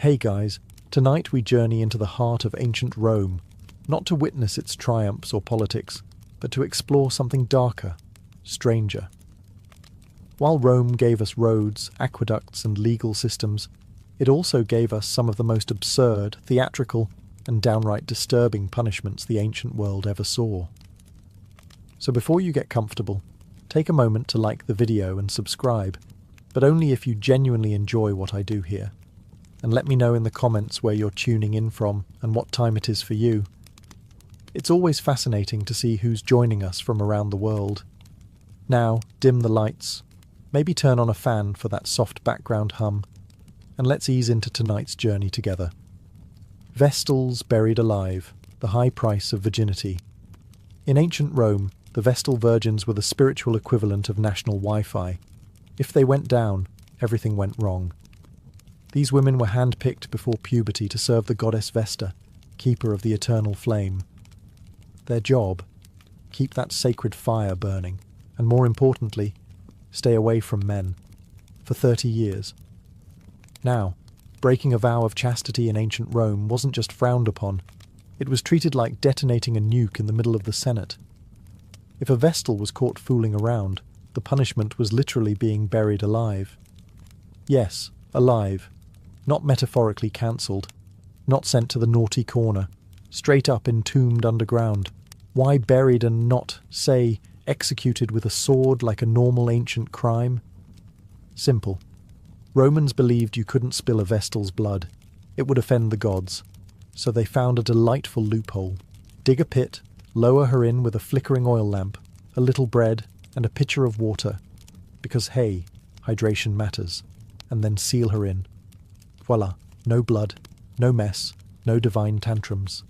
Hey guys, tonight we journey into the heart of ancient Rome, not to witness its triumphs or politics, but to explore something darker, stranger. While Rome gave us roads, aqueducts, and legal systems, it also gave us some of the most absurd, theatrical, and downright disturbing punishments the ancient world ever saw. So before you get comfortable, take a moment to like the video and subscribe, but only if you genuinely enjoy what I do here. And let me know in the comments where you're tuning in from and what time it is for you. It's always fascinating to see who's joining us from around the world. Now, dim the lights, maybe turn on a fan for that soft background hum, and let's ease into tonight's journey together. Vestals buried alive, the high price of virginity. In ancient Rome, the Vestal virgins were the spiritual equivalent of national Wi-Fi. If they went down, everything went wrong. These women were handpicked before puberty to serve the goddess Vesta, keeper of the eternal flame. Their job? Keep that sacred fire burning, and more importantly, stay away from men. For 30 years. Now, breaking a vow of chastity in ancient Rome wasn't just frowned upon, it was treated like detonating a nuke in the middle of the Senate. If a Vestal was caught fooling around, the punishment was literally being buried alive. Yes, alive. Not metaphorically cancelled, not sent to the naughty corner, straight up entombed underground. Why buried and not, say, executed with a sword like a normal ancient crime? Simple. Romans believed you couldn't spill a Vestal's blood. It would offend the gods. So they found a delightful loophole. Dig a pit, lower her in with a flickering oil lamp, a little bread, and a pitcher of water. Because, hey, hydration matters. And then seal her in. Voila, no blood, no mess, no divine tantrums.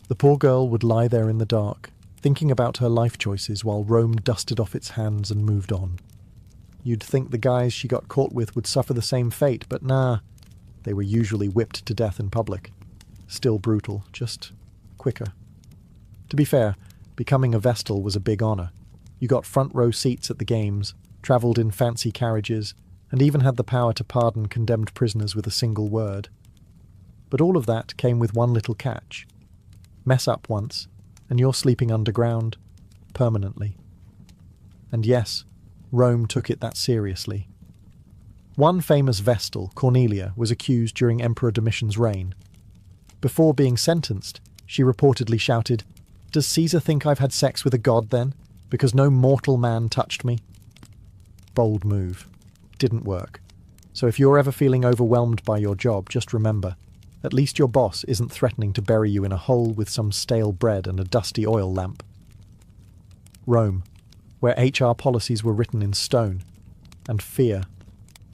The poor girl would lie there in the dark, thinking about her life choices while Rome dusted off its hands and moved on. You'd think the guys she got caught with would suffer the same fate, but nah. They were usually whipped to death in public. Still brutal, just quicker. To be fair, becoming a Vestal was a big honour. You got front row seats at the games, travelled in fancy carriages, and even had the power to pardon condemned prisoners with a single word. But all of that came with one little catch. Mess up once, and you're sleeping underground, permanently. And yes, Rome took it that seriously. One famous Vestal, Cornelia, was accused during Emperor Domitian's reign. Before being sentenced, she reportedly shouted, "Does Caesar think I've had sex with a god then? Because no mortal man touched me?" Bold move. Didn't work. So if you're ever feeling overwhelmed by your job, just remember, at least your boss isn't threatening to bury you in a hole with some stale bread and a dusty oil lamp. Rome, where HR policies were written in stone, and fear.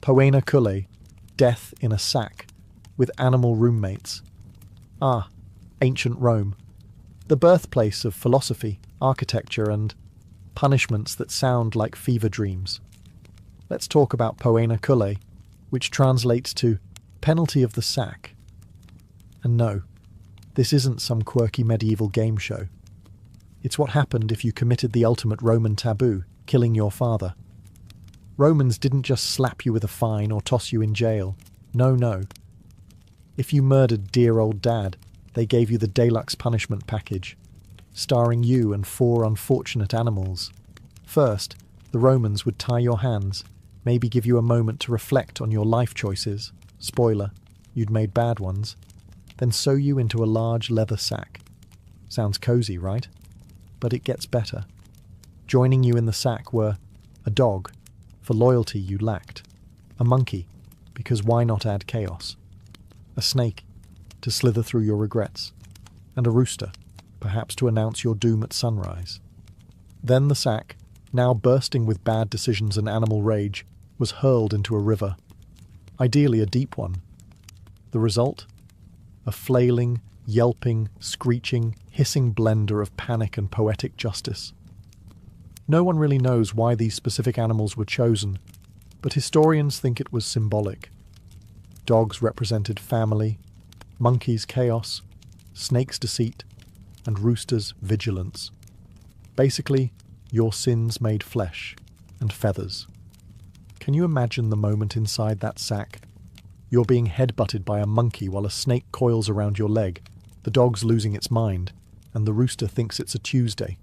Poena cullae, death in a sack, with animal roommates. Ah, ancient Rome, the birthplace of philosophy, architecture, and punishments that sound like fever dreams. Let's talk about Poena cullae, which translates to penalty of the sack. And no, this isn't some quirky medieval game show. It's what happened if you committed the ultimate Roman taboo, killing your father. Romans didn't just slap you with a fine or toss you in jail. No. If you murdered dear old dad, they gave you the deluxe punishment package, starring you and 4 unfortunate animals. First, the Romans would tie your hands, maybe give you a moment to reflect on your life choices. Spoiler, you'd made bad ones. Then sew you into a large leather sack. Sounds cozy, right? But it gets better. Joining you in the sack were a dog, for loyalty you lacked, a monkey, because why not add chaos, a snake, to slither through your regrets, and a rooster, perhaps to announce your doom at sunrise. Then the sack, now bursting with bad decisions and animal rage, was hurled into a river, ideally a deep one. The result? A flailing, yelping, screeching, hissing blender of panic and poetic justice. No one really knows why these specific animals were chosen, but historians think it was symbolic. Dogs represented family, monkeys chaos, snakes deceit, and roosters vigilance. Basically, your sins made flesh and feathers. Can you imagine the moment inside that sack? You're being headbutted by a monkey while a snake coils around your leg, the dog's losing its mind, and the rooster thinks it's a Tuesday.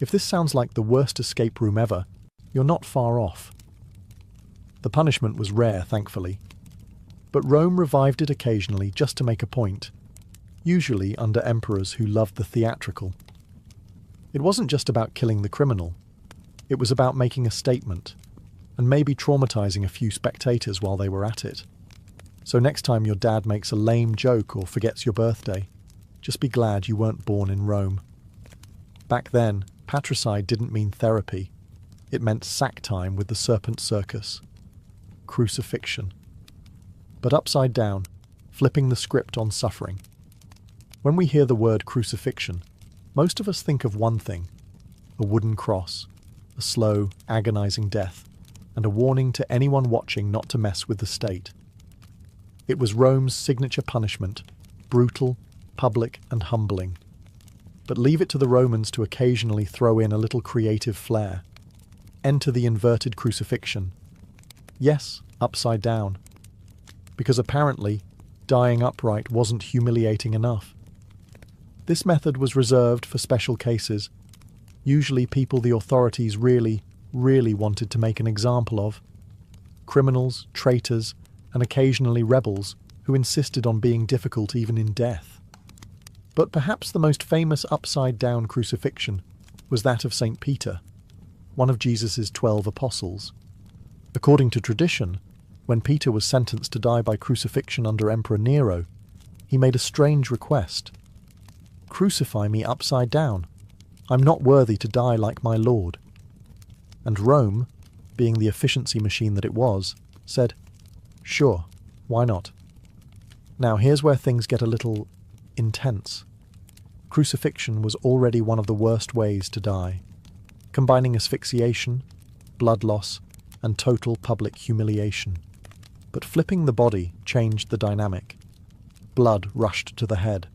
If this sounds like the worst escape room ever, you're not far off. The punishment was rare, thankfully, but Rome revived it occasionally just to make a point, usually under emperors who loved the theatrical. It wasn't just about killing the criminal. It was about making a statement, and maybe traumatizing a few spectators while they were at it. So next time your dad makes a lame joke or forgets your birthday, just be glad you weren't born in Rome. Back then, patricide didn't mean therapy. It meant sack time with the serpent circus. Crucifixion. But upside down, flipping the script on suffering. When we hear the word crucifixion, most of us think of one thing: a wooden cross, a slow, agonizing death, and a warning to anyone watching not to mess with the state. It was Rome's signature punishment, brutal, public, and humbling. But leave it to the Romans to occasionally throw in a little creative flair. Enter the inverted crucifixion. Yes, upside down. Because apparently, dying upright wasn't humiliating enough. This method was reserved for special cases, usually people the authorities really wanted to make an example of. Criminals, traitors, and occasionally rebels who insisted on being difficult even in death. But perhaps the most famous upside-down crucifixion was that of St. Peter, one of Jesus' 12 apostles. According to tradition, when Peter was sentenced to die by crucifixion under Emperor Nero, he made a strange request. "Crucify me upside down. I'm not worthy to die like my Lord." And Rome, being the efficiency machine that it was, said, "Sure, why not?" Now here's where things get a little intense. Crucifixion was already one of the worst ways to die, combining asphyxiation, blood loss, and total public humiliation. But flipping the body changed the dynamic. Blood rushed to the head.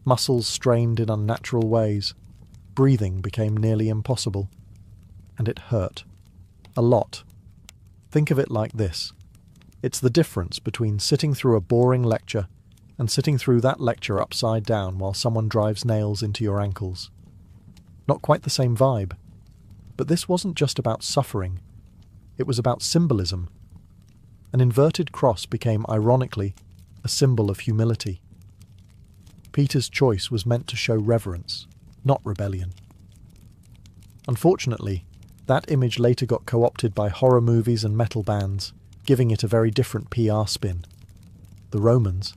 Muscles strained in unnatural ways. Breathing became nearly impossible. And it hurt. A lot. Think of it like this. It's the difference between sitting through a boring lecture and sitting through that lecture upside down while someone drives nails into your ankles. Not quite the same vibe. But this wasn't just about suffering. It was about symbolism. An inverted cross became, ironically, a symbol of humility. Peter's choice was meant to show reverence, not rebellion. Unfortunately, that image later got co-opted by horror movies and metal bands, giving it a very different PR spin. The Romans,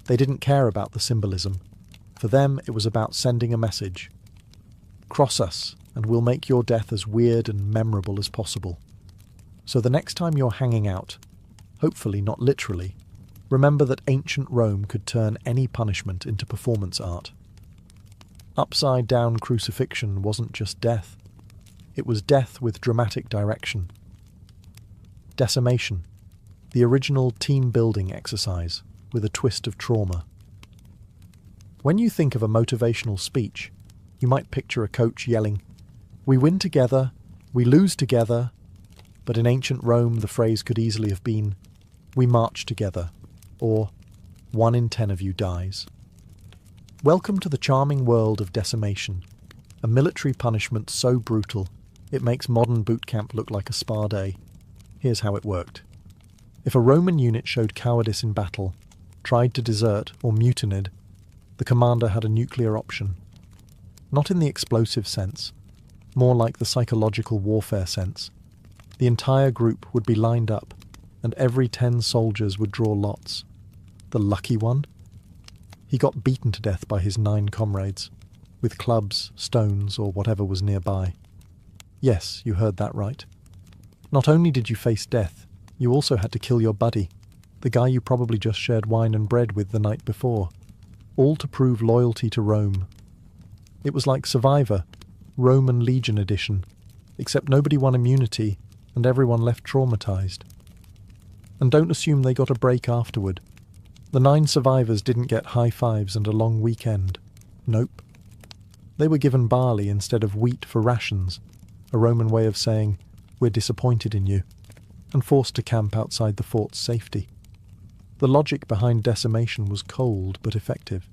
they didn't care about the symbolism. For them, it was about sending a message. Cross us, and we'll make your death as weird and memorable as possible. So the next time you're hanging out, hopefully not literally, remember that ancient Rome could turn any punishment into performance art. Upside-down crucifixion wasn't just death. It was death with dramatic direction. Decimation, the original team-building exercise with a twist of trauma. When you think of a motivational speech, you might picture a coach yelling, "We win together, we lose together," but in ancient Rome the phrase could easily have been, "We march together," or 1 in 10 of you dies. Welcome to the charming world of decimation, a military punishment so brutal it makes modern boot camp look like a spa day. Here's how it worked. If a Roman unit showed cowardice in battle, tried to desert, or mutinied, the commander had a nuclear option. Not in the explosive sense, more like the psychological warfare sense. The entire group would be lined up, and every 10 soldiers would draw lots. The lucky one? He got beaten to death by his 9 comrades, with clubs, stones, or whatever was nearby. Yes, you heard that right. Not only did you face death, you also had to kill your buddy, the guy you probably just shared wine and bread with the night before, all to prove loyalty to Rome. It was like Survivor, Roman Legion edition, except nobody won immunity and everyone left traumatized. And don't assume they got a break afterward. The 9 survivors didn't get high fives and a long weekend. Nope. They were given barley instead of wheat for rations, a Roman way of saying, "We're disappointed in you," and forced to camp outside the fort's safety. The logic behind decimation was cold but effective.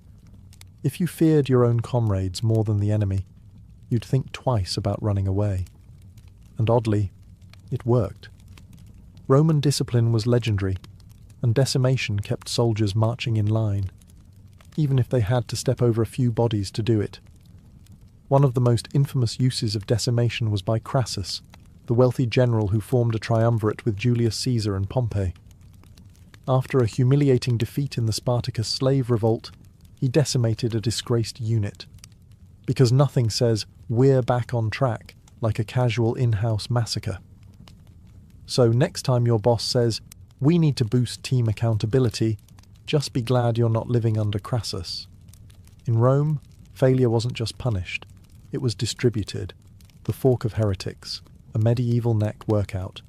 If you feared your own comrades more than the enemy, you'd think twice about running away. And oddly, it worked. Roman discipline was legendary, and decimation kept soldiers marching in line, even if they had to step over a few bodies to do it. One of the most infamous uses of decimation was by Crassus, the wealthy general who formed a triumvirate with Julius Caesar and Pompey. After a humiliating defeat in the Spartacus slave revolt, he decimated a disgraced unit. Because nothing says, "we're back on track," like a casual in-house massacre. So next time your boss says, "we need to boost team accountability," just be glad you're not living under Crassus. In Rome, failure wasn't just punished, it was distributed. The fork of heretics, a medieval neck workout.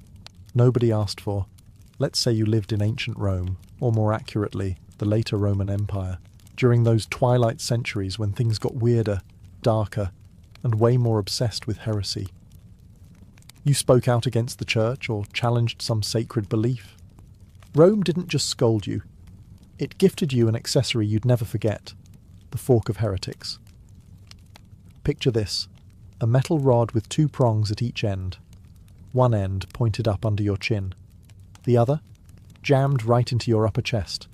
Nobody asked for. Let's say you lived in ancient Rome, or more accurately, the later Roman Empire, during those twilight centuries when things got weirder, darker, and way more obsessed with heresy. You spoke out against the church or challenged some sacred belief. Rome didn't just scold you. It gifted you an accessory you'd never forget, the fork of heretics. Picture this, a metal rod with two prongs at each end. One end pointed up under your chin. The other, jammed right into your upper chest.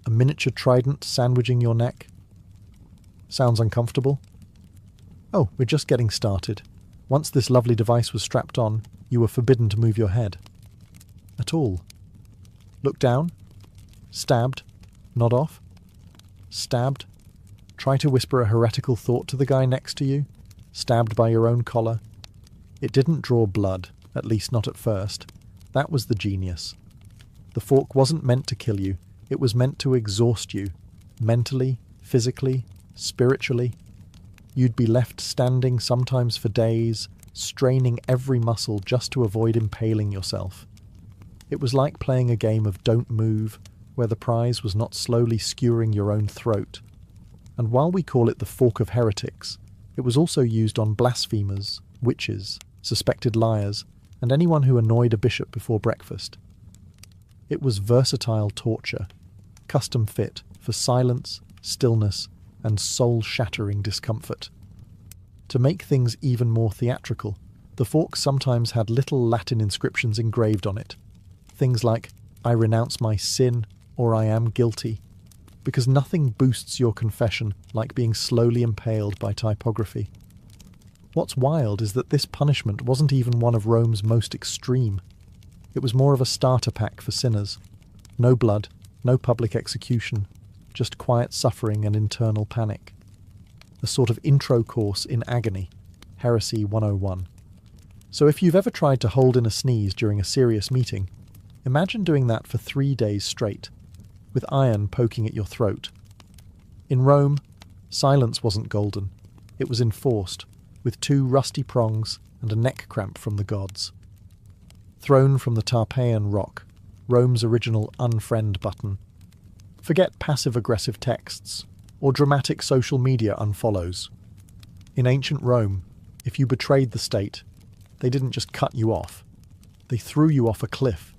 A miniature trident sandwiching your neck. Sounds uncomfortable? Oh, we're just getting started. Once this lovely device was strapped on, you were forbidden to move your head. At all. Look down. Stabbed. Nod off. Stabbed. Try to whisper a heretical thought to the guy next to you. Stabbed by your own collar. It didn't draw blood, at least not at first. That was the genius. The fork wasn't meant to kill you. It was meant to exhaust you. Mentally, physically, spiritually. You'd be left standing sometimes for days, straining every muscle just to avoid impaling yourself. It was like playing a game of Don't Move, where the prize was not slowly skewering your own throat. And while we call it the fork of heretics, it was also used on blasphemers, witches, suspected liars, and anyone who annoyed a bishop before breakfast. It was versatile torture, custom fit for silence, stillness, and soul-shattering discomfort. To make things even more theatrical, the fork sometimes had little Latin inscriptions engraved on it. Things like, "I renounce my sin," or "I am guilty," because nothing boosts your confession like being slowly impaled by typography. What's wild is that this punishment wasn't even one of Rome's most extreme. It was more of a starter pack for sinners. No blood, no public execution, just quiet suffering and internal panic. A sort of intro course in agony, Heresy 101. So if you've ever tried to hold in a sneeze during a serious meeting, imagine doing that for 3 days straight, with iron poking at your throat. In Rome, silence wasn't golden. It was enforced, with 2 rusty prongs and a neck cramp from the gods. Thrown from the Tarpeian Rock, Rome's original unfriend button. Forget passive-aggressive texts or dramatic social media unfollows. In ancient Rome, if you betrayed the state, they didn't just cut you off. They threw you off a cliff.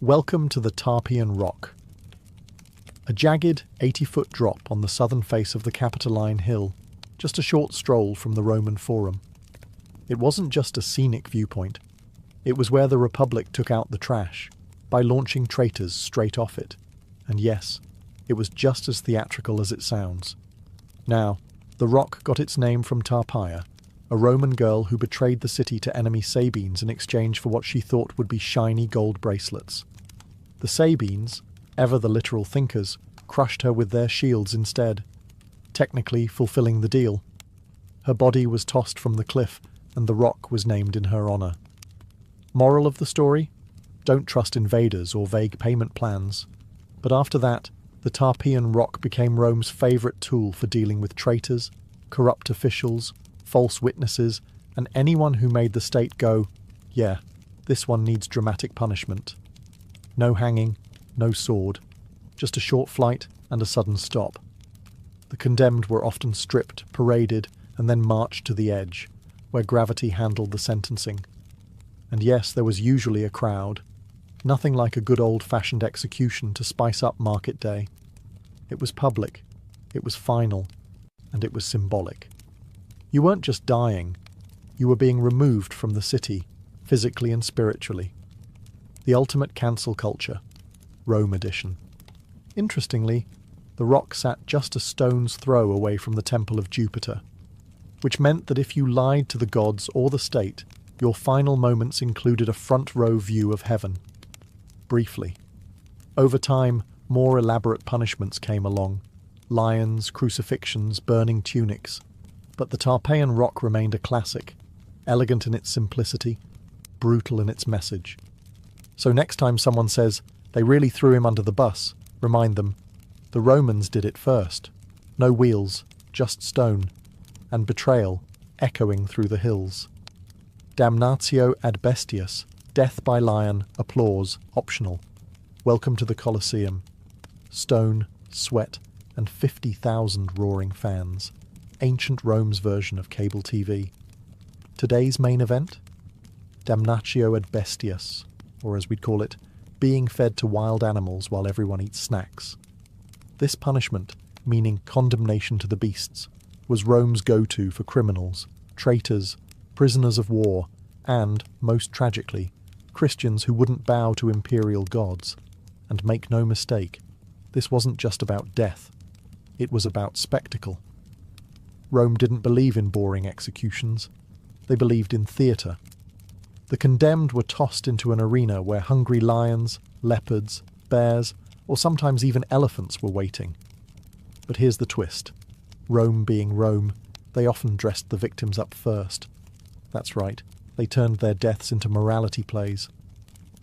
Welcome to the Tarpeian Rock. A jagged 80-foot drop on the southern face of the Capitoline Hill, just a short stroll from the Roman Forum. It wasn't just a scenic viewpoint. It was where the Republic took out the trash, by launching traitors straight off it. And yes, it was just as theatrical as it sounds. Now, the rock got its name from Tarpeia, a Roman girl who betrayed the city to enemy Sabines in exchange for what she thought would be shiny gold bracelets. The Sabines, ever the literal thinkers, crushed her with their shields instead, technically fulfilling the deal. Her body was tossed from the cliff, and the rock was named in her honour. Moral of the story? Don't trust invaders or vague payment plans. But after that, the Tarpeian Rock became Rome's favourite tool for dealing with traitors, corrupt officials, false witnesses, and anyone who made the state go, yeah, this one needs dramatic punishment. No hanging, no sword, just a short flight and a sudden stop. The condemned were often stripped, paraded, and then marched to the edge, where gravity handled the sentencing. And yes, there was usually a crowd. Nothing like a good old-fashioned execution to spice up market day. It was public, it was final, and it was symbolic. You weren't just dying, you were being removed from the city, physically and spiritually. The ultimate cancel culture, Rome edition. Interestingly, the rock sat just a stone's throw away from the Temple of Jupiter, which meant that if you lied to the gods or the state, your final moments included a front-row view of heaven. Briefly. Over time, more elaborate punishments came along. Lions, crucifixions, burning tunics. But the Tarpeian rock remained a classic, elegant in its simplicity, brutal in its message. So next time someone says, they really threw him under the bus, remind them, the Romans did it first. No wheels, just stone, and betrayal echoing through the hills. Damnatio ad bestias, death by lion, applause, optional. Welcome to the Colosseum. Stone, sweat, and 50,000 roaring fans. Ancient Rome's version of cable TV. Today's main event? Damnatio ad bestias, or as we'd call it, being fed to wild animals while everyone eats snacks. This punishment, meaning condemnation to the beasts, was Rome's go-to for criminals, traitors, prisoners of war, and, most tragically, Christians who wouldn't bow to imperial gods. And make no mistake, this wasn't just about death. It was about spectacle. Rome didn't believe in boring executions. They believed in theatre. The condemned were tossed into an arena where hungry lions, leopards, bears, or sometimes even elephants were waiting. But here's the twist. Rome being Rome, they often dressed the victims up first. That's right, they turned their deaths into morality plays.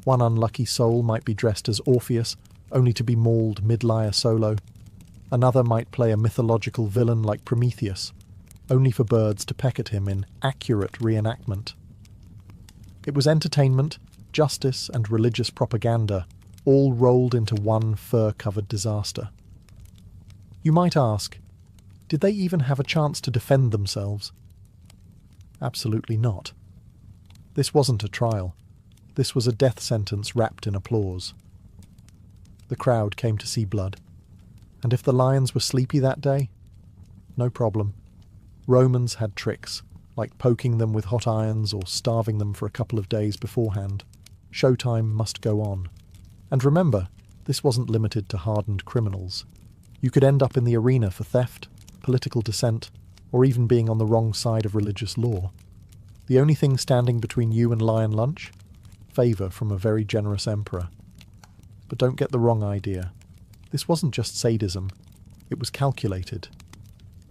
One unlucky soul might be dressed as Orpheus, only to be mauled mid-lyre solo. Another might play a mythological villain like Prometheus, only for birds to peck at him in accurate reenactment. It was entertainment, justice, and religious propaganda, all rolled into one fur-covered disaster. You might ask, did they even have a chance to defend themselves? Absolutely not. This wasn't a trial. This was a death sentence wrapped in applause. The crowd came to see blood. And if the lions were sleepy that day, no problem. Romans had tricks, like poking them with hot irons or starving them for a couple of days beforehand. Showtime must go on. And remember, this wasn't limited to hardened criminals. You could end up in the arena for theft, political dissent, or even being on the wrong side of religious law. The only thing standing between you and lion lunch? Favour from a very generous emperor. But don't get the wrong idea. This wasn't just sadism. It was calculated.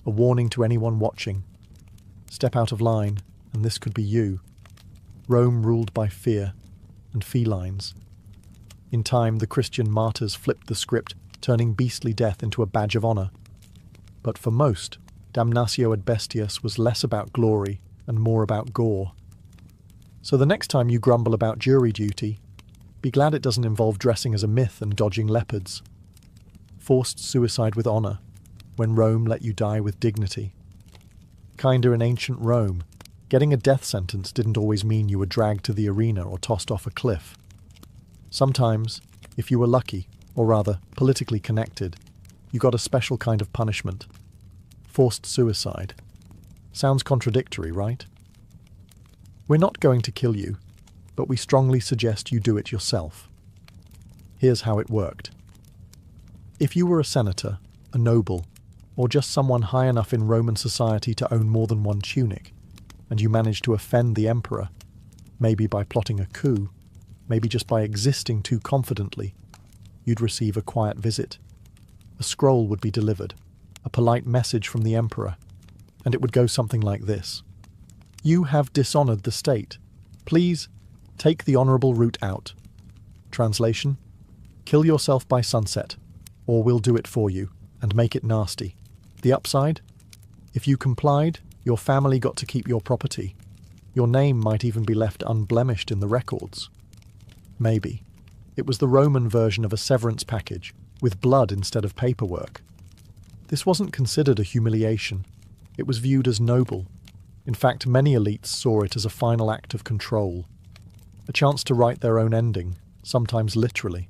A warning to anyone watching. Step out of line, and this could be you. Rome ruled by fear and felines. In time, the Christian martyrs flipped the script, turning beastly death into a badge of honour. But for most, damnatio ad bestias was less about glory and more about gore. So the next time you grumble about jury duty, be glad it doesn't involve dressing as a myth and dodging leopards. Forced suicide with honour, when Rome let you die with dignity. Kinda in ancient Rome, getting a death sentence didn't always mean you were dragged to the arena or tossed off a cliff. Sometimes, if you were lucky, or rather, politically connected, you got a special kind of punishment. Forced suicide. Sounds contradictory, right? We're not going to kill you, but we strongly suggest you do it yourself. Here's how it worked. If you were a senator, a noble, or just someone high enough in Roman society to own more than one tunic, and you managed to offend the emperor, maybe by plotting a coup, maybe just by existing too confidently, you'd receive a quiet visit. A scroll would be delivered, a polite message from the emperor, and it would go something like this. You have dishonoured the state. Please, take the honourable route out. Translation: kill yourself by sunset, or we'll do it for you, and make it nasty. The upside? If you complied, your family got to keep your property. Your name might even be left unblemished in the records. Maybe. It was the Roman version of a severance package, with blood instead of paperwork. This wasn't considered a humiliation. It was viewed as noble. In fact, many elites saw it as a final act of control. A chance to write their own ending, sometimes literally.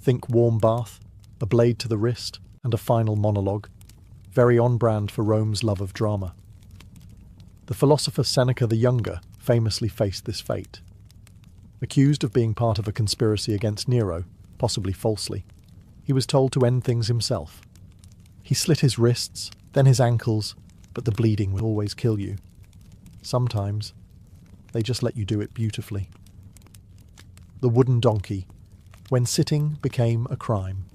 Think warm bath, a blade to the wrist, and a final monologue, very on-brand for Rome's love of drama. The philosopher Seneca the Younger famously faced this fate. Accused of being part of a conspiracy against Nero, possibly falsely, he was told to end things himself. He slit his wrists, then his ankles, but the bleeding will always kill you. Sometimes, they just let you do it beautifully. The wooden donkey, when sitting became a crime.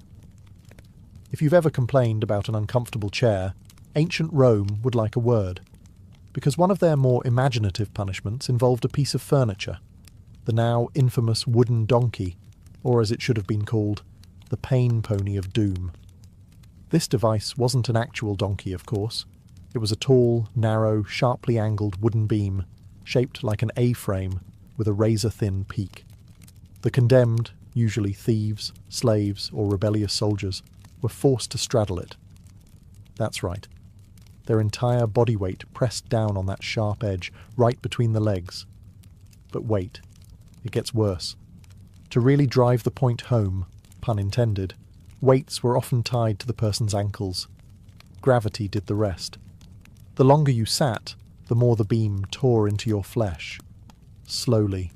If you've ever complained about an uncomfortable chair, ancient Rome would like a word, because one of their more imaginative punishments involved a piece of furniture, the now infamous wooden donkey, or as it should have been called, the pain pony of doom. This device wasn't an actual donkey, of course. It was a tall, narrow, sharply angled wooden beam, shaped like an A-frame with a razor-thin peak. The condemned, usually thieves, slaves, or rebellious soldiers, were forced to straddle it. That's right. Their entire body weight pressed down on that sharp edge, right between the legs. But wait, it gets worse. To really drive the point home, pun intended, weights were often tied to the person's ankles. Gravity did the rest. The longer you sat, the more the beam tore into your flesh. Slowly,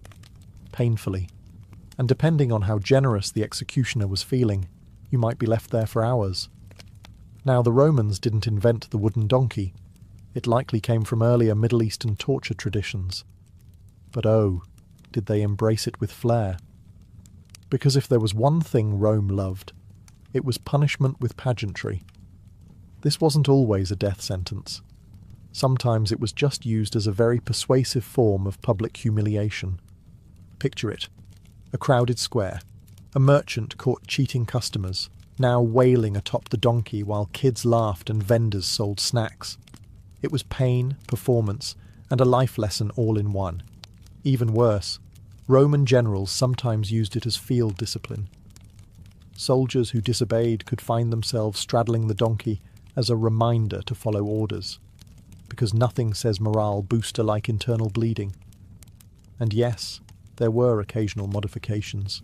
painfully, and depending on how generous the executioner was feeling, you might be left there for hours. Now, the Romans didn't invent the wooden donkey. It likely came from earlier Middle Eastern torture traditions. But oh, did they embrace it with flair. Because if there was one thing Rome loved, it was punishment with pageantry. This wasn't always a death sentence. Sometimes it was just used as a very persuasive form of public humiliation. Picture it. A crowded square. A merchant caught cheating customers, now wailing atop the donkey while kids laughed and vendors sold snacks. It was pain, performance, and a life lesson all in one. Even worse, Roman generals sometimes used it as field discipline. Soldiers who disobeyed could find themselves straddling the donkey as a reminder to follow orders, because nothing says morale booster like internal bleeding. And yes, there were occasional modifications.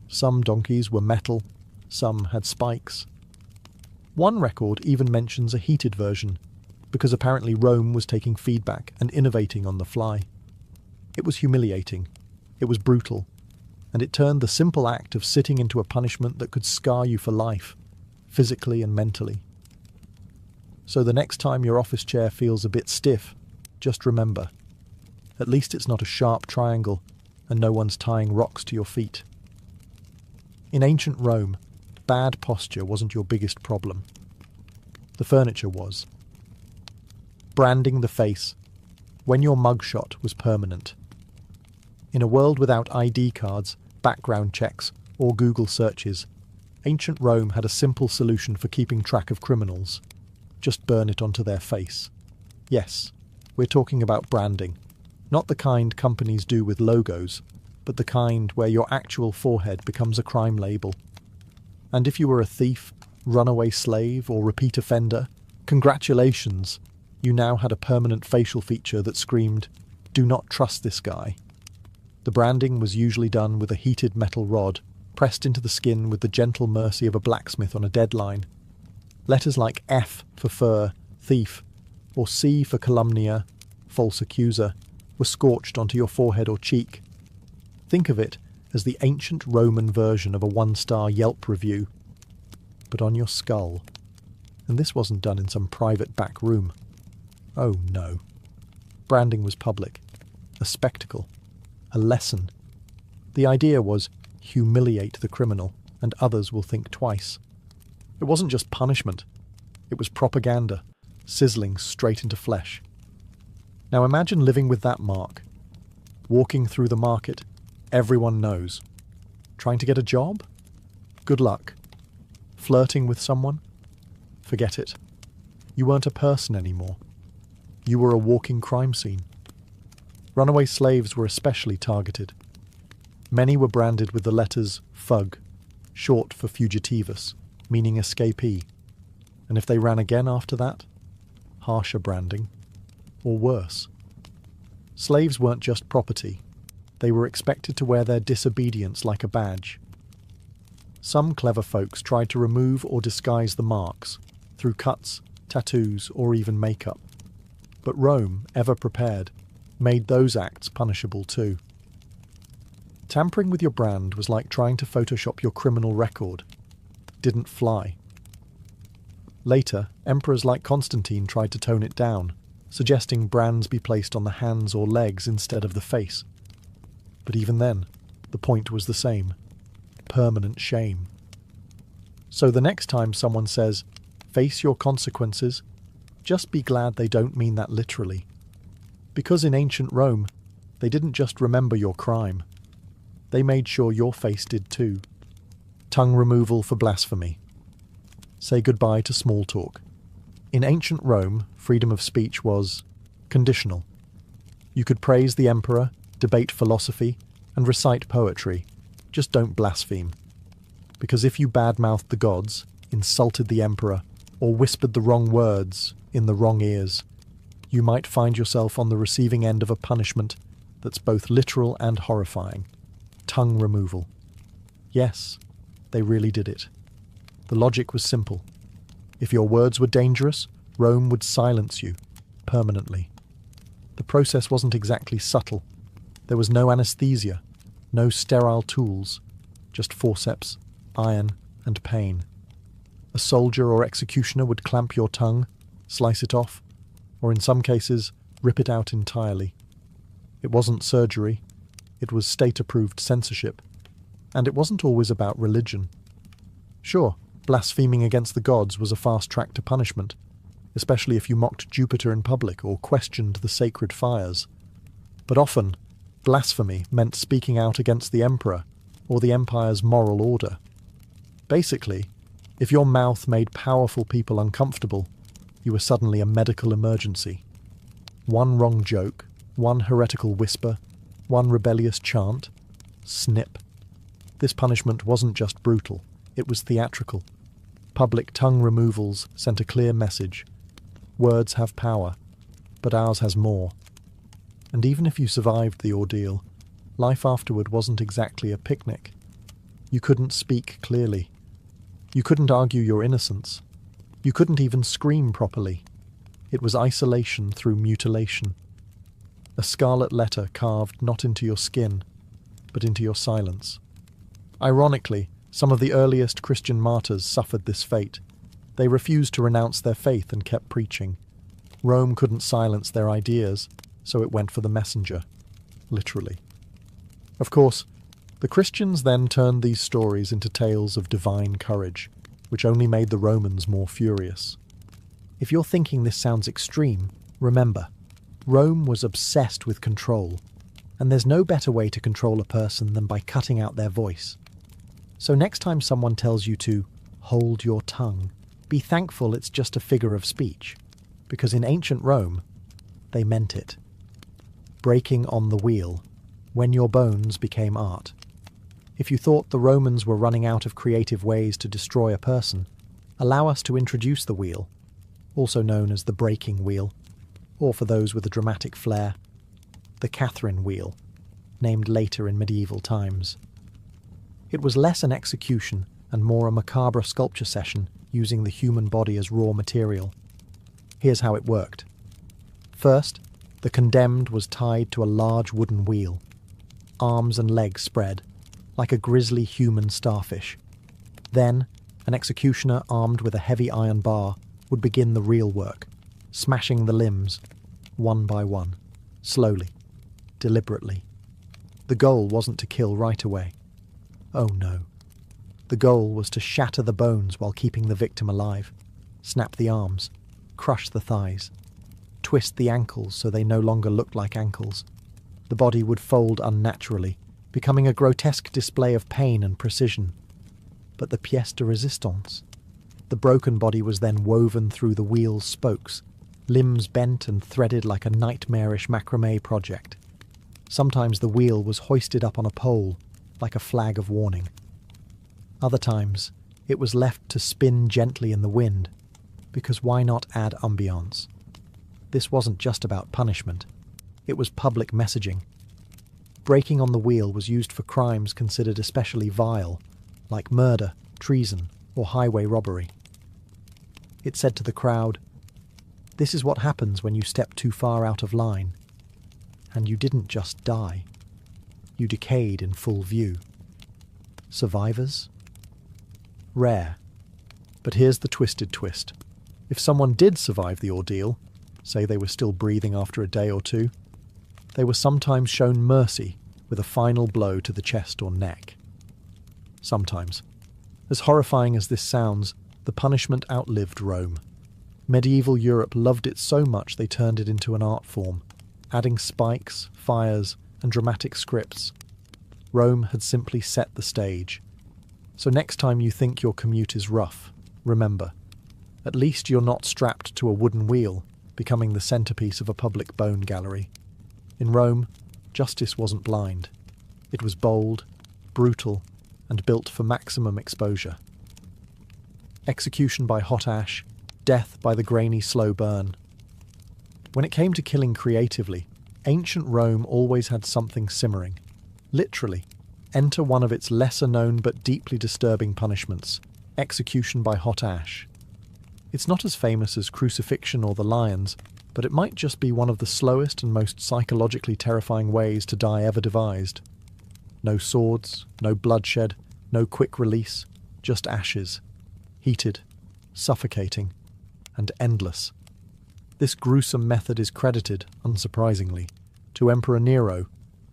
Some donkeys were metal, some had spikes. One record even mentions a heated version, because apparently Rome was taking feedback and innovating on the fly. It was humiliating, it was brutal, and it turned the simple act of sitting into a punishment that could scar you for life, physically and mentally. So the next time your office chair feels a bit stiff, just remember, at least it's not a sharp triangle and no one's tying rocks to your feet. In ancient Rome, bad posture wasn't your biggest problem. The furniture was. Branding the face, when your mugshot was permanent. In a world without ID cards, background checks, or Google searches, ancient Rome had a simple solution for keeping track of criminals. Just burn it onto their face. Yes, we're talking about branding. Not the kind companies do with logos, but the kind where your actual forehead becomes a crime label. And if you were a thief, runaway slave, or repeat offender, congratulations, you now had a permanent facial feature that screamed, "Do not trust this guy." The branding was usually done with a heated metal rod, pressed into the skin with the gentle mercy of a blacksmith on a deadline. Letters like F for fur, thief, or C for calumnia, false accuser, were scorched onto your forehead or cheek. Think of it as the ancient Roman version of a one-star Yelp review, but on your skull. And this wasn't done in some private back room. Oh no. Branding was public, a spectacle, a lesson. The idea was humiliate the criminal, and others will think twice. It wasn't just punishment, it was propaganda, sizzling straight into flesh. Now imagine living with that mark. Walking through the market, everyone knows. Trying to get a job? Good luck. Flirting with someone? Forget it. You weren't a person anymore. You were a walking crime scene. Runaway slaves were especially targeted. Many were branded with the letters FUG, short for fugitivus, meaning escapee. And if they ran again after that, harsher branding, or worse. Slaves weren't just property. they were expected to wear their disobedience like a badge. Some clever folks tried to remove or disguise the marks through cuts, tattoos, or even makeup. But Rome, ever prepared, made those acts punishable too. Tampering with your brand was like trying to Photoshop your criminal record. It didn't fly. Later, emperors like Constantine tried to tone it down, suggesting brands be placed on the hands or legs instead of the face. But even then, the point was the same: permanent shame. So the next time someone says, "Face your consequences," just be glad they don't mean that literally. Because in ancient Rome, they didn't just remember your crime. They made sure your face did too. Tongue removal for blasphemy. Say goodbye to small talk. In ancient Rome, freedom of speech was conditional. You could praise the emperor, debate philosophy, and recite poetry. Just don't blaspheme. Because if you badmouthed the gods, insulted the emperor, or whispered the wrong words in the wrong ears, you might find yourself on the receiving end of a punishment that's both literal and horrifying. Tongue removal. Yes, they really did it. The logic was simple. If your words were dangerous, Rome would silence you, permanently. The process wasn't exactly subtle. There was no anesthesia, no sterile tools, just forceps, iron, and pain. A soldier or executioner would clamp your tongue, slice it off, or in some cases, rip it out entirely. It wasn't surgery. It was state-approved censorship. And it wasn't always about religion. Sure, blaspheming against the gods was a fast track to punishment, especially if you mocked Jupiter in public or questioned the sacred fires. But often, blasphemy meant speaking out against the emperor or the empire's moral order. Basically, if your mouth made powerful people uncomfortable, you were suddenly a medical emergency. One wrong joke, one heretical whisper, one rebellious chant, snip. This punishment wasn't just brutal, it was theatrical. Public tongue removals sent a clear message. Words have power, but ours has more. And even if you survived the ordeal, life afterward wasn't exactly a picnic. You couldn't speak clearly. You couldn't argue your innocence. You couldn't even scream properly. It was isolation through mutilation. A scarlet letter carved not into your skin, but into your silence. Ironically, some of the earliest Christian martyrs suffered this fate. They refused to renounce their faith and kept preaching. Rome couldn't silence their ideas, so it went for the messenger, literally. Of course, the Christians then turned these stories into tales of divine courage, which only made the Romans more furious. If you're thinking this sounds extreme, remember, Rome was obsessed with control, and there's no better way to control a person than by cutting out their voice. So next time someone tells you to hold your tongue, be thankful it's just a figure of speech, because in ancient Rome, they meant it. Breaking on the wheel, when your bones became art. If you thought the Romans were running out of creative ways to destroy a person, allow us to introduce the wheel, also known as the breaking wheel, or for those with a dramatic flair, the Catherine wheel, named later in medieval times. It was less an execution and more a macabre sculpture session using the human body as raw material. Here's how it worked. First, the condemned was tied to a large wooden wheel, arms and legs spread, like a grisly human starfish. Then, an executioner armed with a heavy iron bar would begin the real work, smashing the limbs, one by one, slowly, deliberately. The goal wasn't to kill right away. Oh no. The goal was to shatter the bones while keeping the victim alive, snap the arms, crush the thighs, twist the ankles so they no longer looked like ankles. The body would fold unnaturally, becoming a grotesque display of pain and precision. But the pièce de résistance. The broken body was then woven through the wheel's spokes, limbs bent and threaded like a nightmarish macrame project. Sometimes the wheel was hoisted up on a pole, like a flag of warning. Other times, it was left to spin gently in the wind, because why not add ambiance? This wasn't just about punishment. It was public messaging. breaking on the wheel was used for crimes considered especially vile, like murder, treason, or highway robbery. It said to the crowd, "This is what happens when you step too far out of line. And you didn't just die. You decayed in full view. Survivors? Rare. But here's the twisted twist. If someone did survive the ordeal, say they were still breathing after a day or two, they were sometimes shown mercy with a final blow to the chest or neck. Sometimes. As horrifying as this sounds, the punishment outlived Rome. Medieval Europe loved it so much they turned it into an art form, adding spikes, fires, and dramatic scripts. Rome had simply set the stage. So next time you think your commute is rough, remember, at least you're not strapped to a wooden wheel, becoming the centerpiece of a public bone gallery. In Rome, justice wasn't blind. It was bold, brutal, and built for maximum exposure. Execution by hot ash, death by the grainy slow burn. When it came to killing creatively, ancient Rome always had something simmering. Literally, enter one of its lesser-known but deeply disturbing punishments, execution by hot ash. It's not as famous as crucifixion or the lions, but it might just be one of the slowest and most psychologically terrifying ways to die ever devised. No swords, no bloodshed, no quick release, just ashes. Heated, suffocating, and endless. This gruesome method is credited, unsurprisingly, to Emperor Nero,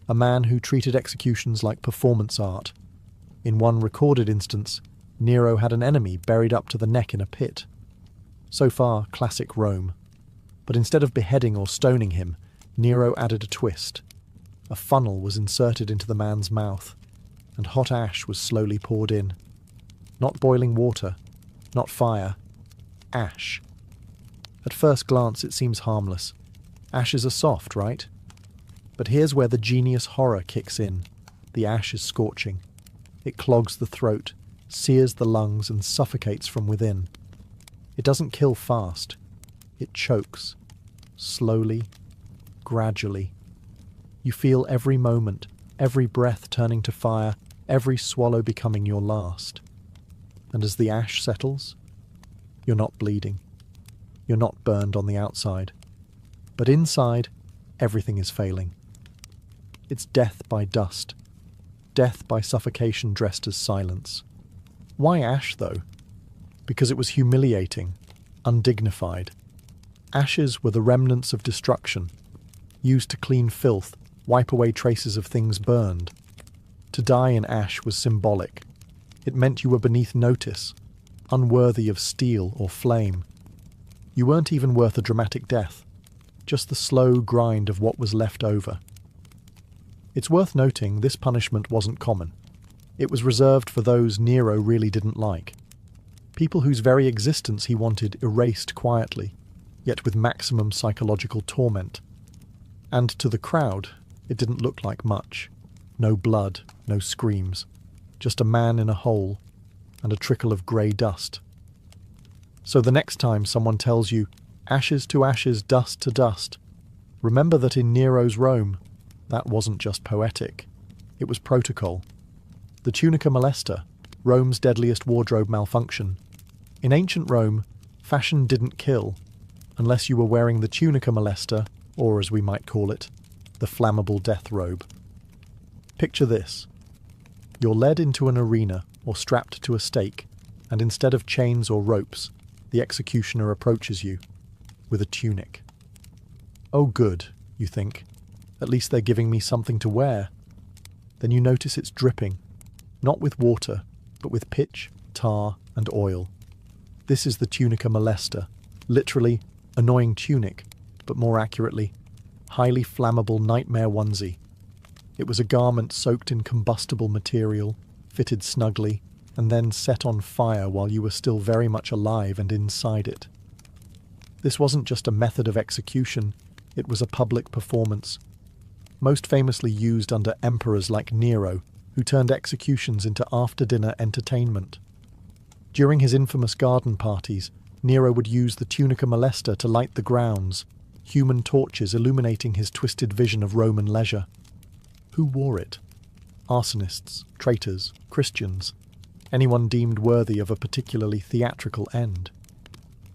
a man who treated executions like performance art. In one recorded instance, Nero had an enemy buried up to the neck in a pit. So far, classic Rome. But instead of beheading or stoning him, Nero added a twist. A funnel was inserted into the man's mouth, and hot ash was slowly poured in. Not boiling water, not fire, ash. At first glance it seems harmless. Ashes are soft, right? But here's where the genius horror kicks in. The ash is scorching. It clogs the throat, sears the lungs, and suffocates from within. It doesn't kill fast. It chokes. Slowly, gradually. You feel every moment, every breath turning to fire, every swallow becoming your last. And as the ash settles, you're not bleeding. You're not burned on the outside. But inside, everything is failing. It's death by dust. Death by suffocation dressed as silence. Why ash, though? Because it was humiliating, undignified. Ashes were the remnants of destruction, used to clean filth, wipe away traces of things burned. To die in ash was symbolic. It meant you were beneath notice, unworthy of steel or flame. You weren't even worth a dramatic death, just the slow grind of what was left over. It's worth noting this punishment wasn't common. It was reserved for those Nero really didn't like. People whose very existence he wanted erased quietly, yet with maximum psychological torment. And to the crowd, it didn't look like much. No blood, no screams. Just a man in a hole, and a trickle of grey dust. So the next time someone tells you, ashes to ashes, dust to dust, remember that in Nero's Rome, that wasn't just poetic. It was protocol. The tunica molesta, Rome's deadliest wardrobe malfunction. In ancient Rome, fashion didn't kill, unless you were wearing the tunica molesta, or as we might call it, the flammable death robe. Picture this. You're led into an arena or strapped to a stake, and instead of chains or ropes, the executioner approaches you with a tunic. Oh good, you think. At least they're giving me something to wear. Then you notice it's dripping, not with water, but with pitch, tar, and oil. This is the tunica molesta, literally annoying tunic, but more accurately, highly flammable nightmare onesie. It was a garment soaked in combustible material, fitted snugly, and then set on fire while you were still very much alive and inside it. This wasn't just a method of execution, it was a public performance, most famously used under emperors like Nero, who turned executions into after-dinner entertainment. During his infamous garden parties, Nero would use the tunica molesta to light the grounds, human torches illuminating his twisted vision of Roman leisure. Who wore it? Arsonists, traitors, Christians, anyone deemed worthy of a particularly theatrical end.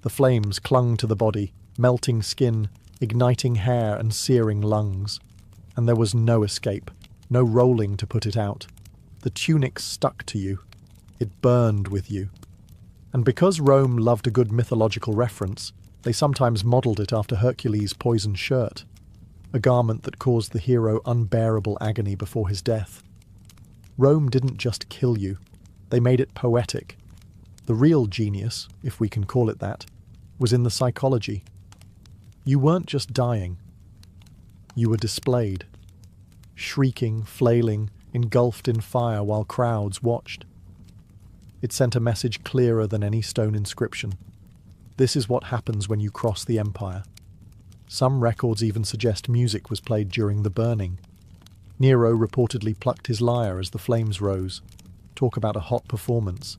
The flames clung to the body, melting skin, igniting hair and searing lungs. And there was no escape, no rolling to put it out. The tunic stuck to you. It burned with you. And because Rome loved a good mythological reference, they sometimes modelled it after Hercules' poisoned shirt, a garment that caused the hero unbearable agony before his death. Rome didn't just kill you, they made it poetic. The real genius, if we can call it that, was in the psychology. You weren't just dying. You were displayed. Shrieking, flailing, engulfed in fire while crowds watched. It sent a message clearer than any stone inscription. This is what happens when you cross the empire. Some records even suggest music was played during the burning. Nero reportedly plucked his lyre as the flames rose. Talk about a hot performance.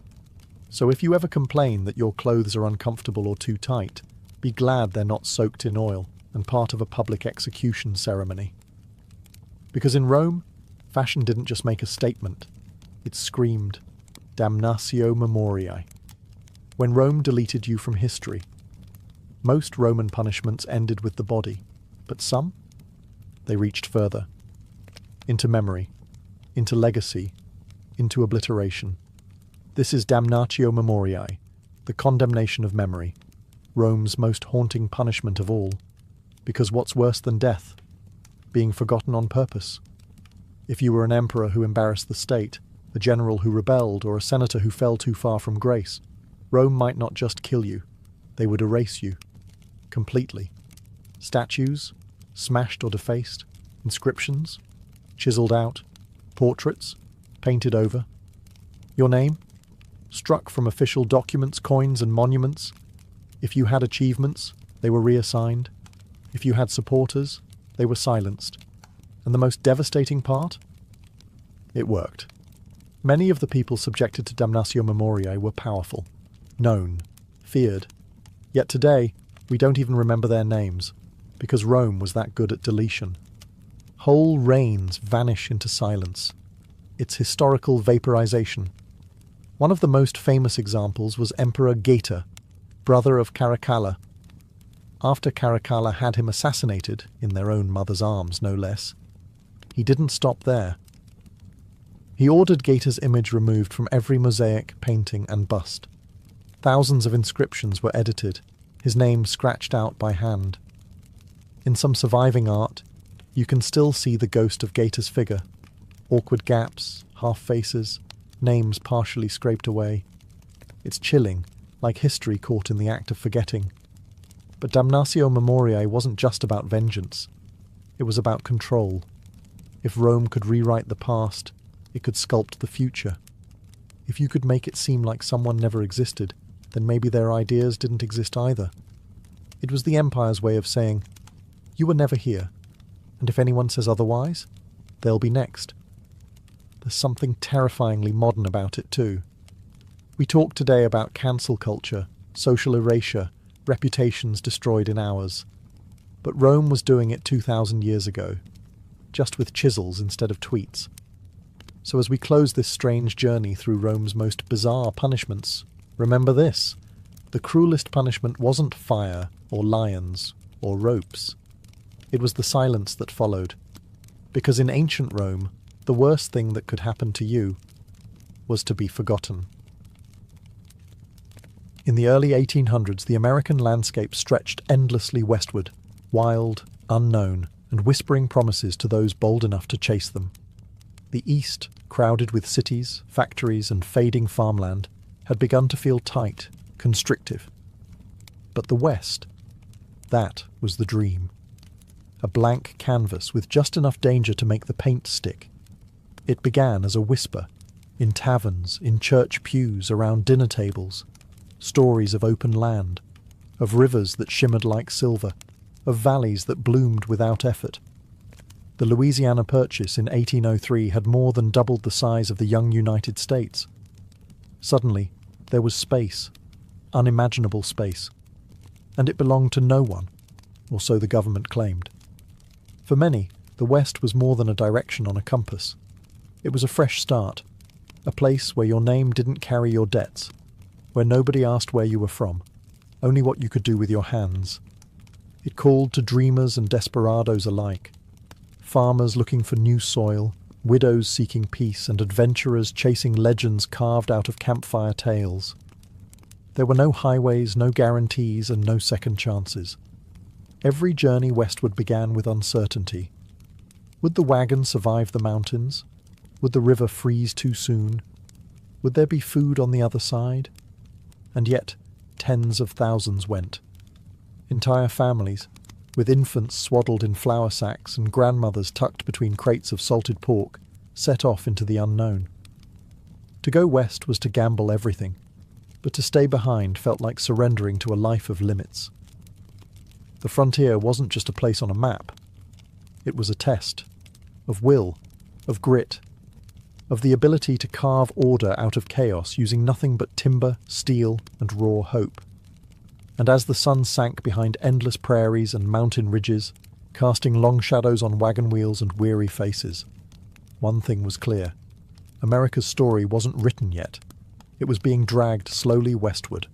So if you ever complain that your clothes are uncomfortable or too tight, be glad they're not soaked in oil and part of a public execution ceremony. Because in Rome, fashion didn't just make a statement. It screamed, damnatio memoriae. When Rome deleted you from history. Most Roman punishments ended with the body, but some? They reached further. Into memory, into legacy, into obliteration. This is damnatio memoriae, the condemnation of memory, Rome's most haunting punishment of all, because what's worse than death? Being forgotten on purpose. If you were an emperor who embarrassed the state, a general who rebelled, or a senator who fell too far from grace, Rome might not just kill you, they would erase you. Completely. Statues, smashed or defaced, inscriptions, chiseled out, portraits, painted over. Your name? Struck from official documents, coins and monuments. If you had achievements, they were reassigned. If you had supporters, they were silenced. And the most devastating part? It worked. Many of the people subjected to damnatio memoriae were powerful, known, feared. Yet today, we don't even remember their names, because Rome was that good at deletion. Whole reigns vanish into silence. It's historical vaporization. One of the most famous examples was Emperor Geta, brother of Caracalla. After Caracalla had him assassinated, in their own mother's arms no less, he didn't stop there. He ordered Geta's image removed from every mosaic, painting and bust. Thousands of inscriptions were edited, his name scratched out by hand. In some surviving art, you can still see the ghost of Geta's figure. Awkward gaps, half faces, names partially scraped away. It's chilling, like history caught in the act of forgetting. But damnatio memoriae wasn't just about vengeance. It was about control. If Rome could rewrite the past, it could sculpt the future. If you could make it seem like someone never existed, then maybe their ideas didn't exist either. It was the empire's way of saying, you were never here, and if anyone says otherwise, they'll be next. There's something terrifyingly modern about it too. We talk today about cancel culture, social erasure, reputations destroyed in hours. But Rome was doing it 2,000 years ago, just with chisels instead of tweets. So as we close this strange journey through Rome's most bizarre punishments, remember this: the cruelest punishment wasn't fire, or lions, or ropes. It was the silence that followed. Because in ancient Rome, the worst thing that could happen to you was to be forgotten. In the early 1800s, the American landscape stretched endlessly westward, wild, unknown, and whispering promises to those bold enough to chase them. The east, crowded with cities, factories, and fading farmland, had begun to feel tight, constrictive. But the west, that was the dream. A blank canvas with just enough danger to make the paint stick. It began as a whisper, in taverns, in church pews, around dinner tables. Stories of open land, of rivers that shimmered like silver, of valleys that bloomed without effort. The Louisiana Purchase in 1803 had more than doubled the size of the young United States. Suddenly, there was space, unimaginable space, and it belonged to no one, or so the government claimed. For many, the The West was more than a direction on a compass. It was a fresh start, a place where your name didn't carry your debts, where nobody asked where you were from, only what you could do with your hands. It called to dreamers and desperados alike, farmers looking for new soil, widows seeking peace, and adventurers chasing legends carved out of campfire tales. There were no highways, no guarantees, and no second chances. Every journey westward began with uncertainty. Would the wagon survive the mountains? Would the river freeze too soon? Would there be food on the other side? And yet, tens of thousands went. Entire families, with infants swaddled in flour sacks and grandmothers tucked between crates of salted pork, set off into the unknown. To go west was to gamble everything, but to stay behind felt like surrendering to a life of limits. The frontier wasn't just a place on a map. It was a test of will, of grit, of the ability to carve order out of chaos using nothing but timber, steel, and raw hope. And as the sun sank behind endless prairies and mountain ridges, casting long shadows on wagon wheels and weary faces, one thing was clear. America's story wasn't written yet. It was being dragged slowly westward,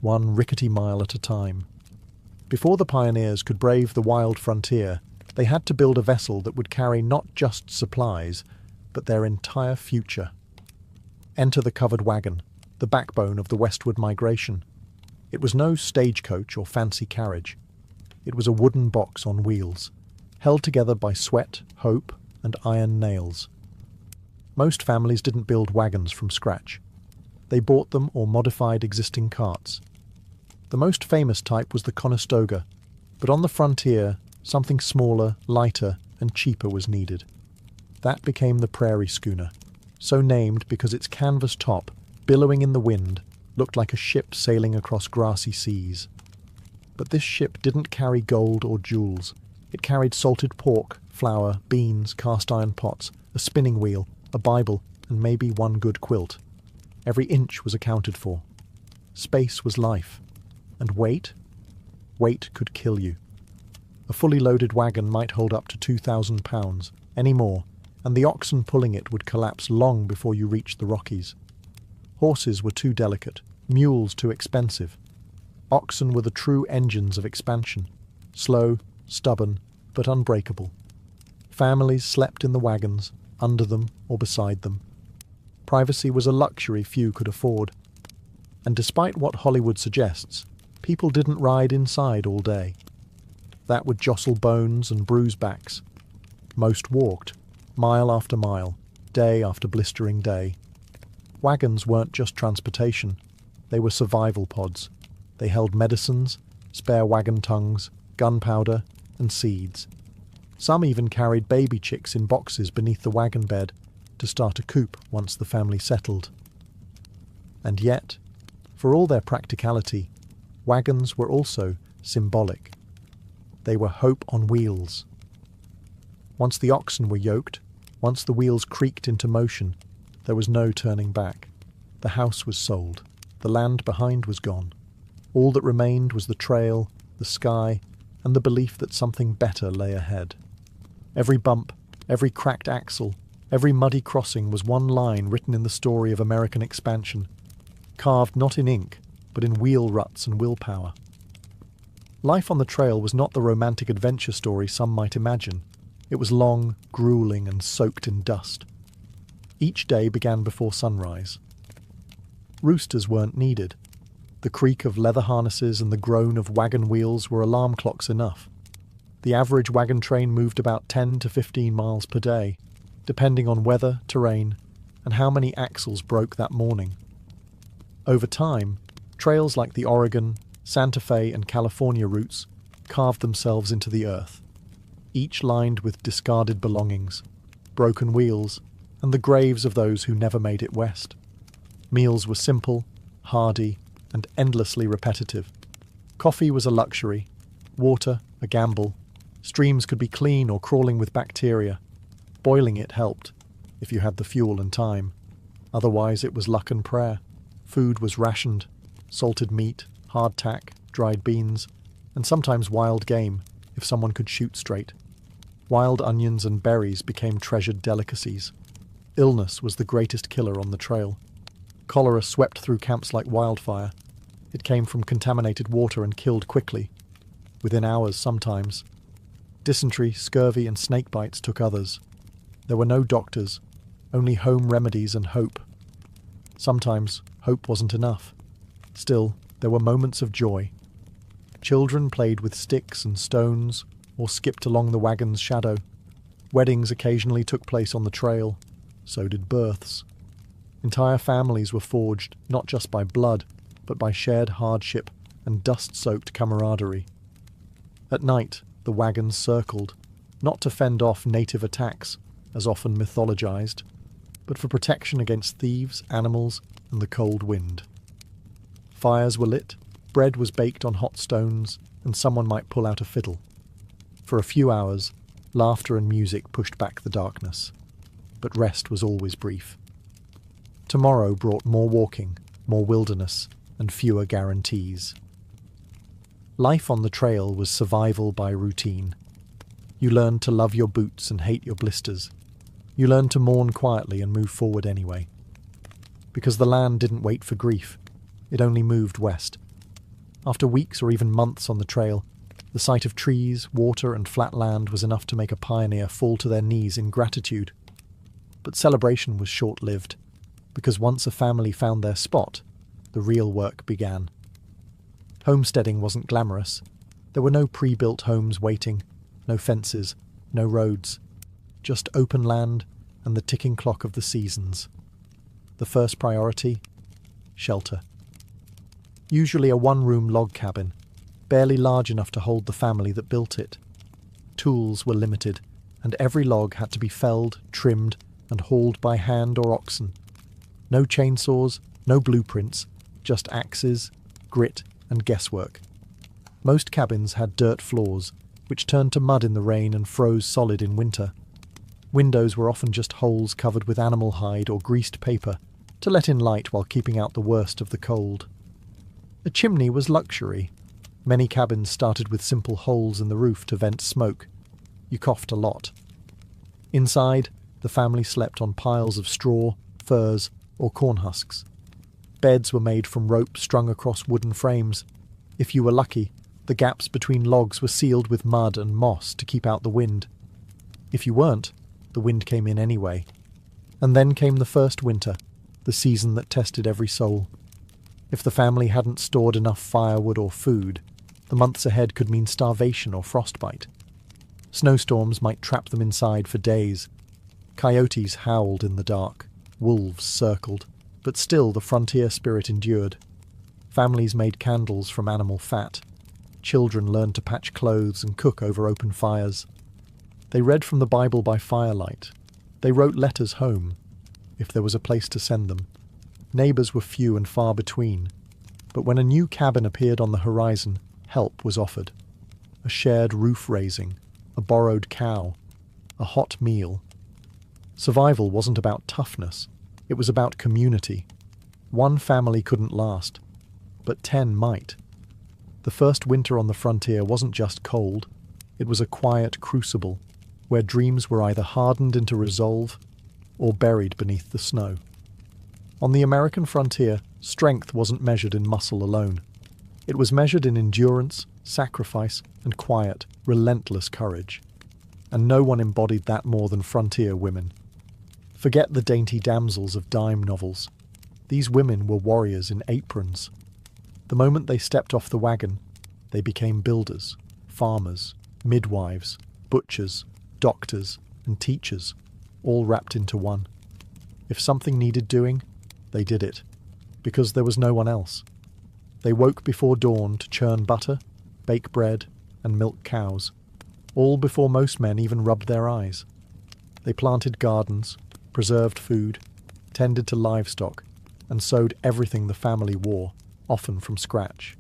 one rickety mile at a time. Before the pioneers could brave the wild frontier, they had to build a vessel that would carry not just supplies, but their entire future. Enter the covered wagon, the backbone of the westward migration. It was no stagecoach or fancy carriage. It was a wooden box on wheels, held together by sweat, hope, and iron nails. Most families didn't build wagons from scratch. They bought them or modified existing carts. The most famous type was the Conestoga, but on the frontier, something smaller, lighter, and cheaper was needed. That became the prairie schooner, so named because its canvas top, billowing in the wind, looked like a ship sailing across grassy seas. But this ship didn't carry gold or jewels. It carried salted pork, flour, beans, cast-iron pots, a spinning wheel, a Bible, and maybe one good quilt. Every inch was accounted for. Space was life. And weight? Weight could kill you. A fully loaded wagon might hold up to 2,000 pounds, any more, and the oxen pulling it would collapse long before you reached the Rockies. Horses were too delicate, mules too expensive. Oxen were the true engines of expansion, slow, stubborn, but unbreakable. Families slept in the wagons, under them or beside them. Privacy was a luxury few could afford. And despite what Hollywood suggests, people didn't ride inside all day. That would jostle bones and bruise backs. Most walked, mile after mile, day after blistering day. Wagons weren't just transportation. They were survival pods. They held medicines, spare wagon tongues, gunpowder, and seeds. Some even carried baby chicks in boxes beneath the wagon bed to start a coop once the family settled. And yet, for all their practicality, wagons were also symbolic. They were hope on wheels. Once the oxen were yoked, once the wheels creaked into motion, there was no turning back. The house was sold. The land behind was gone. All that remained was the trail, the sky, and the belief that something better lay ahead. Every bump, every cracked axle, every muddy crossing was one line written in the story of American expansion, carved not in ink, but in wheel ruts and willpower. Life on the trail was not the romantic adventure story some might imagine. It was long, grueling, and soaked in dust. Each day began before sunrise. Roosters weren't needed. The creak of leather harnesses and the groan of wagon wheels were alarm clocks enough. The average wagon train moved about 10 to 15 miles per day, depending on weather, terrain, and how many axles broke that morning. Over time, trails like the Oregon, Santa Fe, and California routes carved themselves into the earth, each lined with discarded belongings, broken wheels, and the graves of those who never made it west. Meals were simple, hearty, and endlessly repetitive. Coffee was a luxury, water a gamble. Streams could be clean or crawling with bacteria. Boiling it helped, if you had the fuel and time. Otherwise it was luck and prayer. Food was rationed, salted meat, hardtack, dried beans, and sometimes wild game, if someone could shoot straight. Wild onions and berries became treasured delicacies. Illness was the greatest killer on the trail. Cholera swept through camps like wildfire. It came from contaminated water and killed quickly, within hours sometimes. Dysentery, scurvy, and snake bites took others. There were no doctors, only home remedies and hope. Sometimes hope wasn't enough. Still, there were moments of joy. Children played with sticks and stones, or skipped along the wagon's shadow. Weddings occasionally took place on the trail. So did births. Entire families were forged not just by blood, but by shared hardship and dust-soaked camaraderie. At night, the wagons circled, not to fend off native attacks, as often mythologized, but for protection against thieves, animals, and the cold wind. Fires were lit, bread was baked on hot stones, and someone might pull out a fiddle. For a few hours, laughter and music pushed back the darkness, but rest was always brief. Tomorrow brought more walking, more wilderness, and fewer guarantees. Life on the trail was survival by routine. You learned to love your boots and hate your blisters. You learned to mourn quietly and move forward anyway. Because the land didn't wait for grief, it only moved west. After weeks or even months on the trail, the sight of trees, water, and flat land was enough to make a pioneer fall to their knees in gratitude. But celebration was short-lived, because once a family found their spot, the real work began. Homesteading wasn't glamorous. There were no pre-built homes waiting, no fences, no roads, just open land and the ticking clock of the seasons. The first priority? Shelter. Usually a one-room log cabin, barely large enough to hold the family that built it. Tools were limited, and every log had to be felled, trimmed, and hauled by hand or oxen. No chainsaws, no blueprints, just axes, grit, and guesswork. Most cabins had dirt floors, which turned to mud in the rain and froze solid in winter. Windows were often just holes covered with animal hide or greased paper to let in light while keeping out the worst of the cold. A chimney was luxury. Many cabins started with simple holes in the roof to vent smoke. You coughed a lot. Inside, the family slept on piles of straw, furs, or corn husks. Beds were made from rope strung across wooden frames. If you were lucky, the gaps between logs were sealed with mud and moss to keep out the wind. If you weren't, the wind came in anyway. And then came the first winter, the season that tested every soul. If the family hadn't stored enough firewood or food, the months ahead could mean starvation or frostbite. Snowstorms might trap them inside for days. Coyotes howled in the dark. Wolves circled. But still the frontier spirit endured. Families made candles from animal fat. Children learned to patch clothes and cook over open fires. They read from the Bible by firelight. They wrote letters home, if there was a place to send them. Neighbours were few and far between, but when a new cabin appeared on the horizon, help was offered. A shared roof raising, a borrowed cow, a hot meal. Survival wasn't about toughness, it was about community. One family couldn't last, but 10 might. The first winter on the frontier wasn't just cold, it was a quiet crucible, where dreams were either hardened into resolve or buried beneath the snow. On the American frontier, strength wasn't measured in muscle alone. It was measured in endurance, sacrifice, and quiet, relentless courage. And no one embodied that more than frontier women. Forget the dainty damsels of dime novels. These women were warriors in aprons. The moment they stepped off the wagon, they became builders, farmers, midwives, butchers, doctors, and teachers, all wrapped into one. If something needed doing, they did it, because there was no one else. They woke before dawn to churn butter, bake bread, and milk cows, all before most men even rubbed their eyes. They planted gardens, preserved food, tended to livestock, and sewed everything the family wore, often from scratch.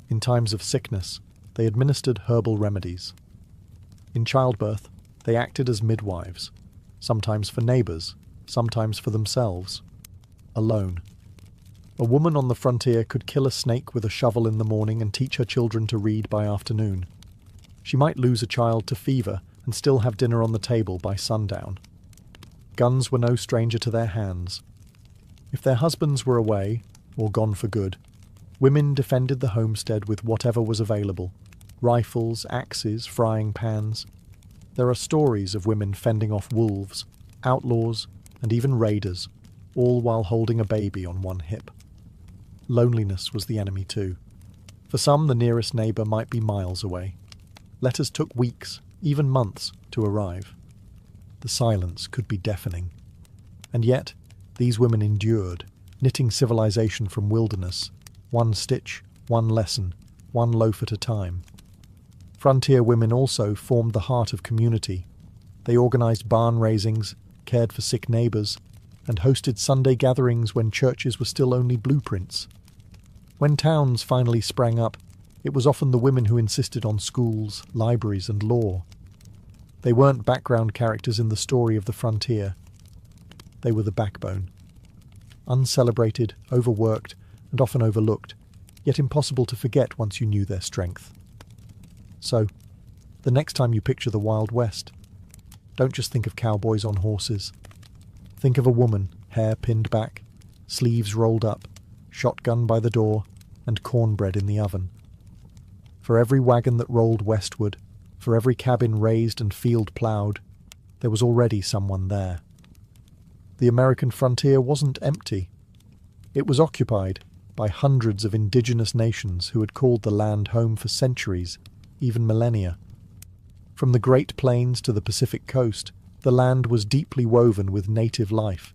In times of sickness, they administered herbal remedies. In childbirth, they acted as midwives, sometimes for neighbours, sometimes for themselves, alone. A woman on the frontier could kill a snake with a shovel in the morning and teach her children to read by afternoon. She might lose a child to fever and still have dinner on the table by sundown. Guns were no stranger to their hands. If their husbands were away, or gone for good, women defended the homestead with whatever was available: rifles, axes, frying pans. There are stories of women fending off wolves, outlaws, and even raiders, all while holding a baby on one hip. Loneliness was the enemy too. For some, the nearest neighbour might be miles away. Letters took weeks, even months, to arrive. The silence could be deafening. And yet, these women endured, knitting civilization from wilderness, one stitch, one lesson, one loaf at a time. Frontier women also formed the heart of community. They organised barn raisings, cared for sick neighbours, and hosted Sunday gatherings when churches were still only blueprints. When towns finally sprang up, it was often the women who insisted on schools, libraries, and law. They weren't background characters in the story of the frontier. They were the backbone. Uncelebrated, overworked, and often overlooked, yet impossible to forget once you knew their strength. So, the next time you picture the Wild West, don't just think of cowboys on horses. Think of a woman, hair pinned back, sleeves rolled up, shotgun by the door, and cornbread in the oven. For every wagon that rolled westward, for every cabin raised and field ploughed, there was already someone there. The American frontier wasn't empty. It was occupied by hundreds of indigenous nations who had called the land home for centuries, even millennia. From the Great Plains to the Pacific coast, the land was deeply woven with native life: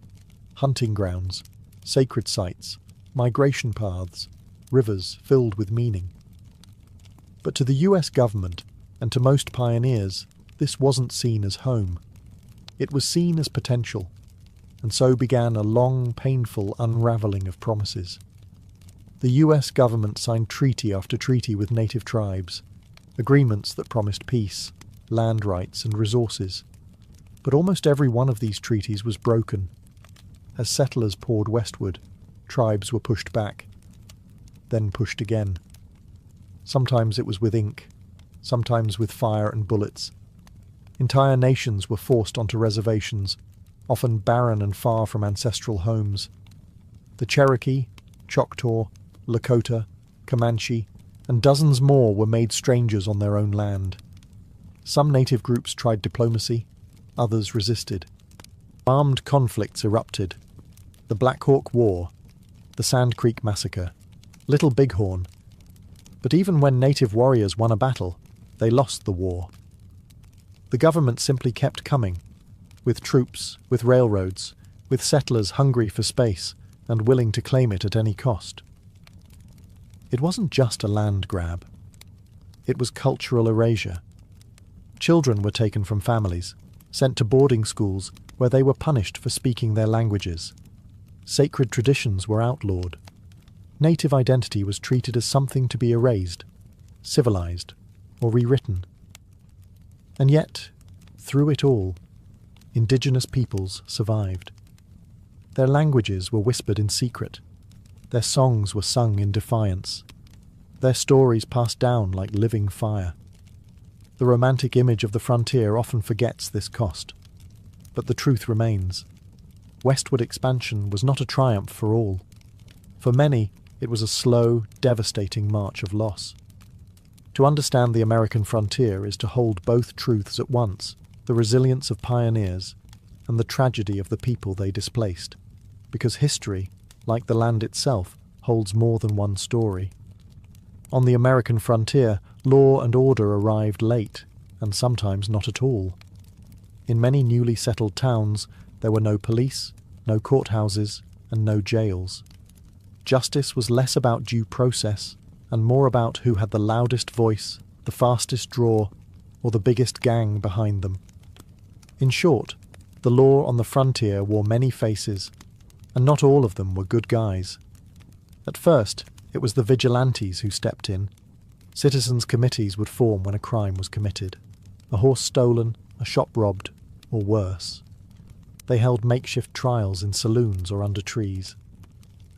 hunting grounds, sacred sites, migration paths, rivers filled with meaning. But to the US government, and to most pioneers, this wasn't seen as home. It was seen as potential, and so began a long, painful unravelling of promises. The US government signed treaty after treaty with native tribes, agreements that promised peace, land rights, and resources. But almost every one of these treaties was broken. As settlers poured westward, tribes were pushed back, then pushed again. Sometimes it was with ink, sometimes with fire and bullets. Entire nations were forced onto reservations, often barren and far from ancestral homes. The Cherokee, Choctaw, Lakota, Comanche, and dozens more were made strangers on their own land. Some native groups tried diplomacy, others resisted. Armed conflicts erupted. The Black Hawk War, the Sand Creek Massacre, Little Bighorn. But even when native warriors won a battle, they lost the war. The government simply kept coming, with troops, with railroads, with settlers hungry for space and willing to claim it at any cost. It wasn't just a land grab. It was cultural erasure. Children were taken from families, sent to boarding schools where they were punished for speaking their languages. Sacred traditions were outlawed. Native identity was treated as something to be erased, civilized, or rewritten. And yet, through it all, indigenous peoples survived. Their languages were whispered in secret. Their songs were sung in defiance. Their stories passed down like living fire. The romantic image of the frontier often forgets this cost. But the truth remains. Westward expansion was not a triumph for all. For many, it was a slow, devastating march of loss. To understand the American frontier is to hold both truths at once: the resilience of pioneers and the tragedy of the people they displaced. Because history, like the land itself, holds more than one story. On the American frontier, law and order arrived late, and sometimes not at all. In many newly settled towns, there were no police, no courthouses, and no jails. Justice was less about due process, and more about who had the loudest voice, the fastest draw, or the biggest gang behind them. In short, the law on the frontier wore many faces, and not all of them were good guys. At first, it was the vigilantes who stepped in. Citizens' committees would form when a crime was committed: a horse stolen, a shop robbed, or worse. They held makeshift trials in saloons or under trees.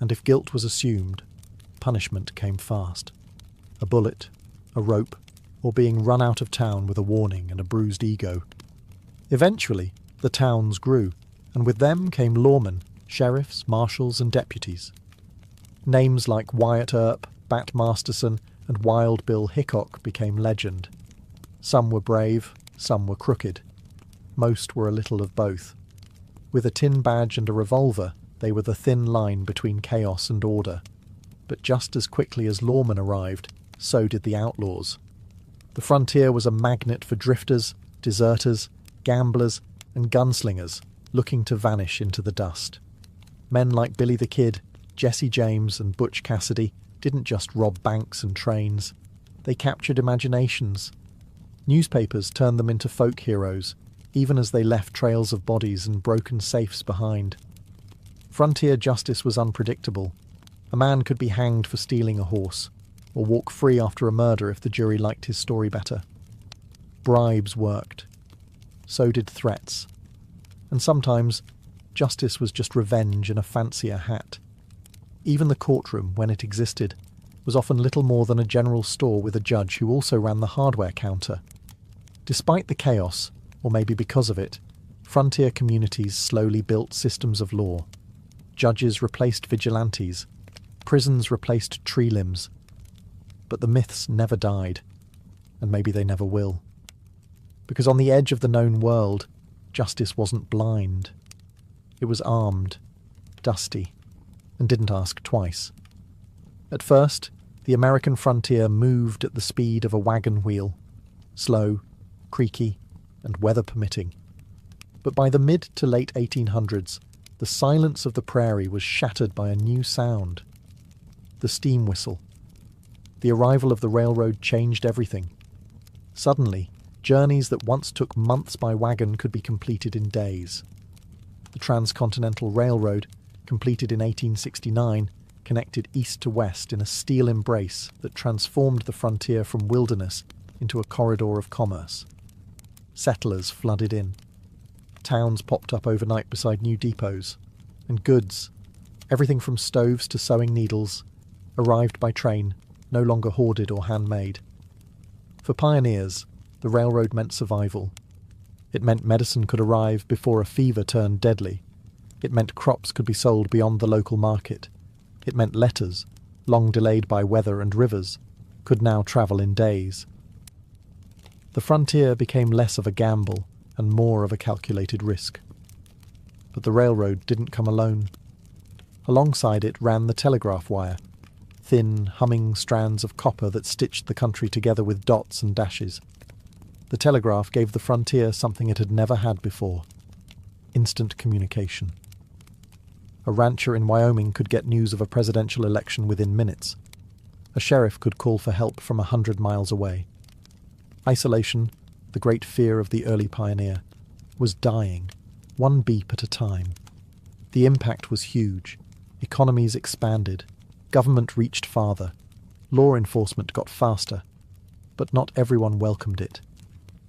And if guilt was assumed, punishment came fast. A bullet, a rope, or being run out of town with a warning and a bruised ego. Eventually, the towns grew, and with them came lawmen, sheriffs, marshals and deputies. Names like Wyatt Earp, Bat Masterson and Wild Bill Hickok became legend. Some were brave, some were crooked. Most were a little of both. With a tin badge and a revolver, they were the thin line between chaos and order. But just as quickly as lawmen arrived, so did the outlaws. The frontier was a magnet for drifters, deserters, gamblers, and gunslingers looking to vanish into the dust. Men like Billy the Kid, Jesse James, and Butch Cassidy didn't just rob banks and trains. They captured imaginations. Newspapers turned them into folk heroes, even as they left trails of bodies and broken safes behind. Frontier justice was unpredictable. A man could be hanged for stealing a horse, or walk free after a murder if the jury liked his story better. Bribes worked. So did threats. And sometimes, justice was just revenge in a fancier hat. Even the courtroom, when it existed, was often little more than a general store with a judge who also ran the hardware counter. Despite the chaos, or maybe because of it, frontier communities slowly built systems of law. Judges replaced vigilantes. Prisons replaced tree limbs. But the myths never died, and maybe they never will. Because on the edge of the known world, justice wasn't blind. It was armed, dusty, and didn't ask twice. At first, the American frontier moved at the speed of a wagon wheel, slow, creaky, and weather permitting. But by the mid to late 1800s, the silence of the prairie was shattered by a new sound. The steam whistle. The arrival of the railroad changed everything. Suddenly, journeys that once took months by wagon could be completed in days. The Transcontinental Railroad, completed in 1869, connected east to west in a steel embrace that transformed the frontier from wilderness into a corridor of commerce. Settlers flooded in. Towns popped up overnight beside new depots, and goods, everything from stoves to sewing needles, arrived by train, no longer hoarded or handmade. For pioneers, the railroad meant survival. It meant medicine could arrive before a fever turned deadly. It meant crops could be sold beyond the local market. It meant letters, long delayed by weather and rivers, could now travel in days. The frontier became less of a gamble and more of a calculated risk. But the railroad didn't come alone. Alongside it ran the telegraph wire, thin, humming strands of copper that stitched the country together with dots and dashes. The telegraph gave the frontier something it had never had before: instant communication. A rancher in Wyoming could get news of a presidential election within minutes. A sheriff could call for help from 100 miles away. Isolation, the great fear of the early pioneer, was dying, one beep at a time. The impact was huge. Economies expanded. Government reached farther. Law enforcement got faster. But not everyone welcomed it.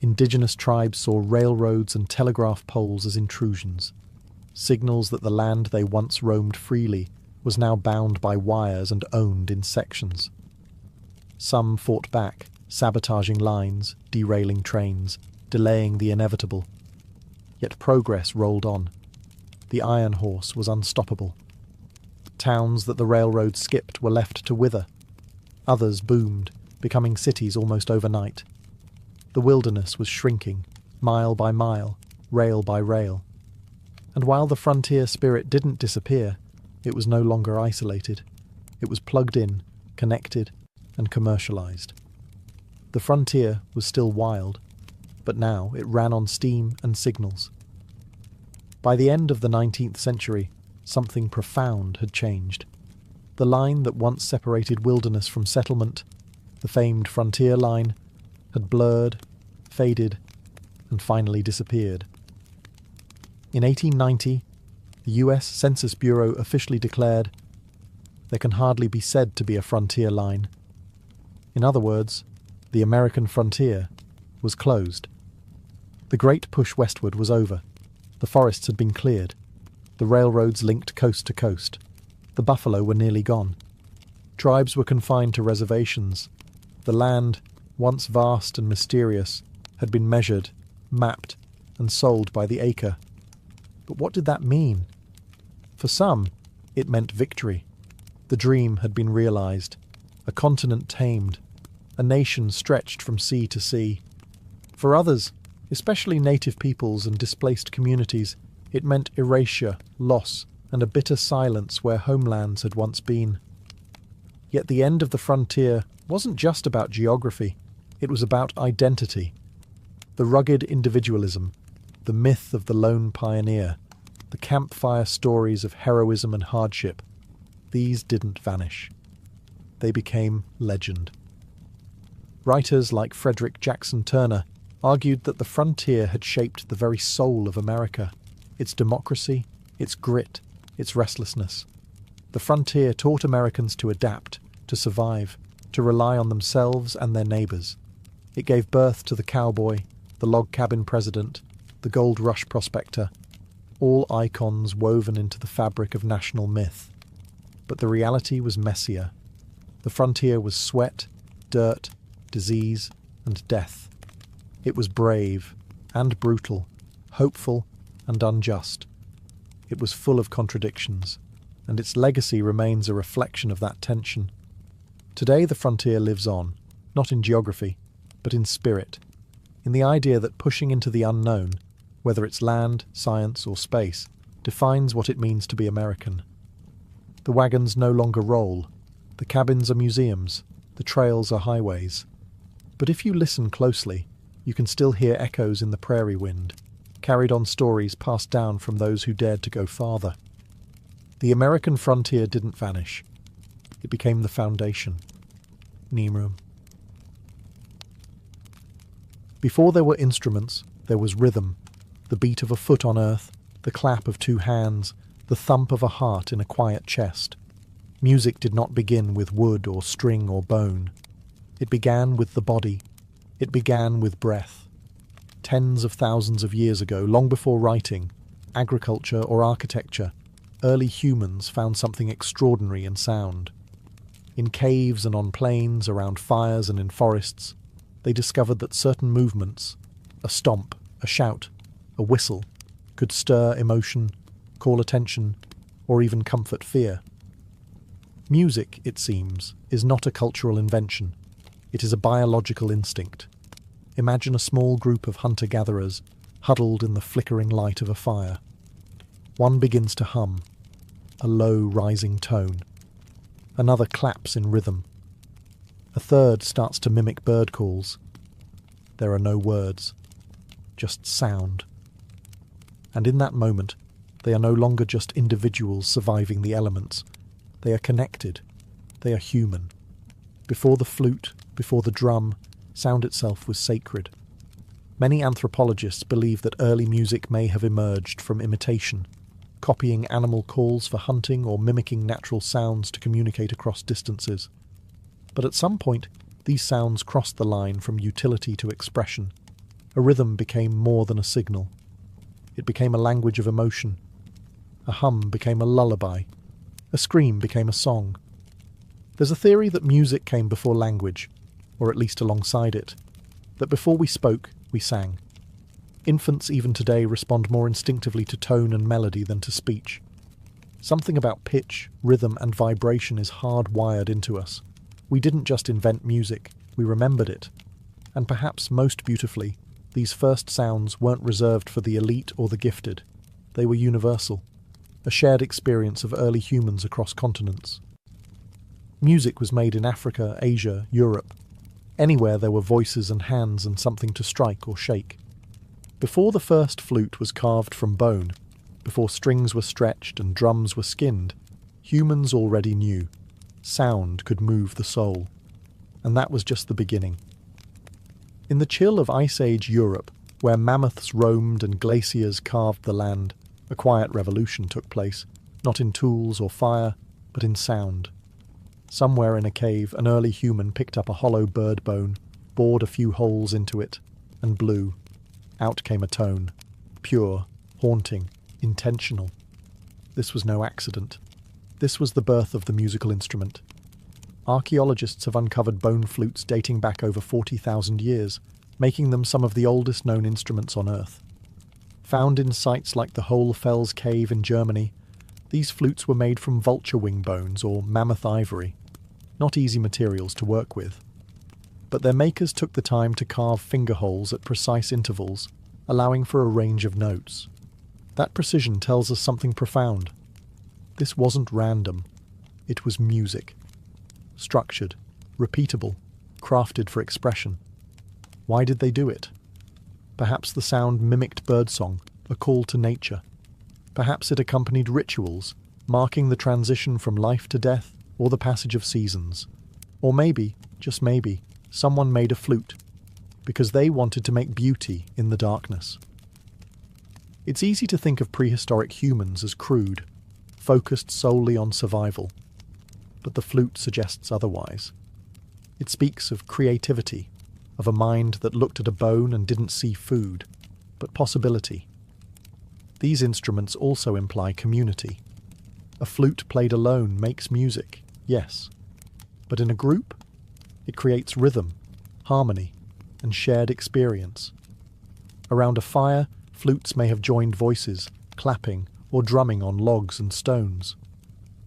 Indigenous tribes saw railroads and telegraph poles as intrusions. Signals that the land they once roamed freely was now bound by wires and owned in sections. Some fought back, sabotaging lines, derailing trains, delaying the inevitable. Yet progress rolled on. The iron horse was unstoppable. Towns that the railroad skipped were left to wither. Others boomed, becoming cities almost overnight. The wilderness was shrinking, mile by mile, rail by rail. And while the frontier spirit didn't disappear, it was no longer isolated. It was plugged in, connected, and commercialized. The frontier was still wild, but now it ran on steam and signals. By the end of the 19th century, something profound had changed. The line that once separated wilderness from settlement, the famed frontier line, had blurred, faded, and finally disappeared. In 1890, the US Census Bureau officially declared, "There can hardly be said to be a frontier line." In other words, the American frontier was closed. The great push westward was over. The forests had been cleared. The railroads linked coast to coast. The buffalo were nearly gone. Tribes were confined to reservations. The land, once vast and mysterious, had been measured, mapped, and sold by the acre. But what did that mean? For some, it meant victory. The dream had been realized, a continent tamed, a nation stretched from sea to sea. For others, especially native peoples and displaced communities, it meant erasure, loss, and a bitter silence where homelands had once been. Yet the end of the frontier wasn't just about geography, it was about identity. The rugged individualism, the myth of the lone pioneer, the campfire stories of heroism and hardship, these didn't vanish. They became legend. Writers like Frederick Jackson Turner argued that the frontier had shaped the very soul of America, its democracy, its grit, its restlessness. The frontier taught Americans to adapt, to survive, to rely on themselves and their neighbors. It gave birth to the cowboy, the log cabin president, the gold rush prospector, all icons woven into the fabric of national myth. But the reality was messier. The frontier was sweat, dirt, disease, and death. It was brave and brutal, hopeful and unjust. It was full of contradictions, and its legacy remains a reflection of that tension. Today the frontier lives on, not in geography, but in spirit, in the idea that pushing into the unknown, whether it's land, science, or space, defines what it means to be American. The wagons no longer roll, the cabins are museums, the trails are highways. But if you listen closely, you can still hear echoes in the prairie wind, carried on stories passed down from those who dared to go farther. The American frontier didn't vanish. It became the foundation. Nimrud. Before there were instruments, there was rhythm, the beat of a foot on earth, the clap of two hands, the thump of a heart in a quiet chest. Music did not begin with wood or string or bone. It began with the body. It began with breath. Tens of thousands of years ago, long before writing, agriculture or architecture, early humans found something extraordinary in sound. In caves and on plains, around fires and in forests, they discovered that certain movements, a stomp, a shout, a whistle, could stir emotion, call attention, or even comfort fear. Music, it seems, is not a cultural invention. It is a biological instinct. Imagine a small group of hunter-gatherers huddled in the flickering light of a fire. One begins to hum, a low rising tone. Another claps in rhythm. A third starts to mimic bird calls. There are no words, just sound. And in that moment, they are no longer just individuals surviving the elements. They are connected. They are human. Before the flute, before the drum, sound itself was sacred. Many anthropologists believe that early music may have emerged from imitation, copying animal calls for hunting or mimicking natural sounds to communicate across distances. But at some point, these sounds crossed the line from utility to expression. A rhythm became more than a signal. It became a language of emotion. A hum became a lullaby. A scream became a song. There's a theory that music came before language, or at least alongside it, that before we spoke, we sang. Infants even today respond more instinctively to tone and melody than to speech. Something about pitch, rhythm, and vibration is hardwired into us. We didn't just invent music, we remembered it. And perhaps most beautifully, these first sounds weren't reserved for the elite or the gifted. They were universal, a shared experience of early humans across continents. Music was made in Africa, Asia, Europe. Anywhere there were voices and hands and something to strike or shake. Before the first flute was carved from bone, before strings were stretched and drums were skinned, humans already knew. Sound could move the soul. And that was just the beginning. In the chill of Ice Age Europe, where mammoths roamed and glaciers carved the land, a quiet revolution took place, not in tools or fire, but in sound. Somewhere in a cave, an early human picked up a hollow bird bone, bored a few holes into it, and blew. Out came a tone. Pure, haunting, intentional. This was no accident. This was the birth of the musical instrument. archaeologists have uncovered bone flutes dating back over 40,000 years, making them some of the oldest known instruments on Earth. Found in sites like the Hohlfels Cave in Germany, these flutes were made from vulture wing bones or mammoth ivory, not easy materials to work with. But their makers took the time to carve finger holes at precise intervals, allowing for a range of notes. That precision tells us something profound. This wasn't random. It was music. Structured, repeatable, crafted for expression. Why did they do it? Perhaps the sound mimicked birdsong, a call to nature. Perhaps it accompanied rituals, marking the transition from life to death or the passage of seasons. Or maybe, just maybe, someone made a flute because they wanted to make beauty in the darkness. It's easy to think of prehistoric humans as crude, focused solely on survival. But the flute suggests otherwise. It speaks of creativity, of a mind that looked at a bone and didn't see food, but possibility. These instruments also imply community. A flute played alone makes music, yes, but in a group, it creates rhythm, harmony, and shared experience. Around a fire, flutes may have joined voices, clapping or drumming on logs and stones.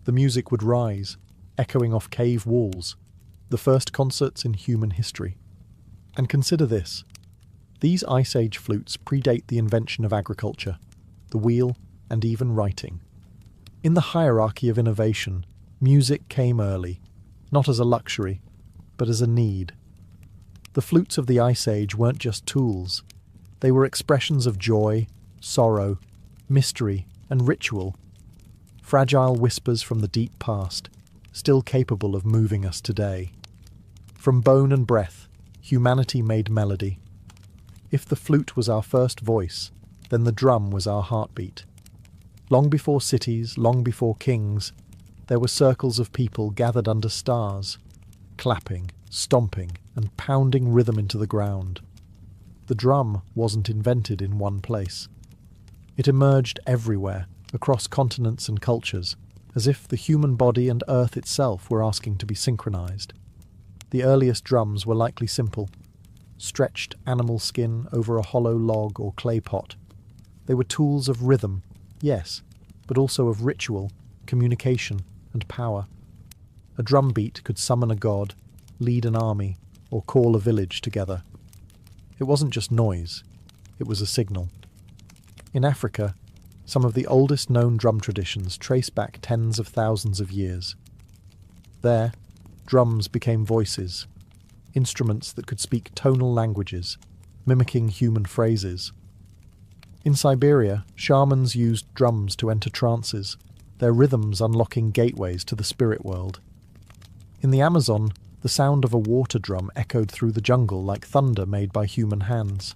The music would rise, echoing off cave walls, the first concerts in human history. And consider this. These Ice Age flutes predate the invention of agriculture, the wheel, and even writing. In the hierarchy of innovation, music came early, not as a luxury, but as a need. The flutes of the Ice Age weren't just tools. They were expressions of joy, sorrow, mystery, and ritual. Fragile whispers from the deep past, still capable of moving us today. From bone and breath, humanity made melody. If the flute was our first voice, then the drum was our heartbeat. Long before cities, long before kings, there were circles of people gathered under stars, clapping, stomping, and pounding rhythm into the ground. The drum wasn't invented in one place. It emerged everywhere, across continents and cultures, as if the human body and Earth itself were asking to be synchronized. The earliest drums were likely simple, stretched animal skin over a hollow log or clay pot. They were tools of rhythm, yes, but also of ritual, communication, and power. A drum beat could summon a god, lead an army, or call a village together. It wasn't just noise, it was a signal. In Africa, some of the oldest known drum traditions trace back tens of thousands of years. There, drums became voices, instruments that could speak tonal languages, mimicking human phrases. In Siberia, shamans used drums to enter trances, their rhythms unlocking gateways to the spirit world. In the Amazon, the sound of a water drum echoed through the jungle like thunder made by human hands.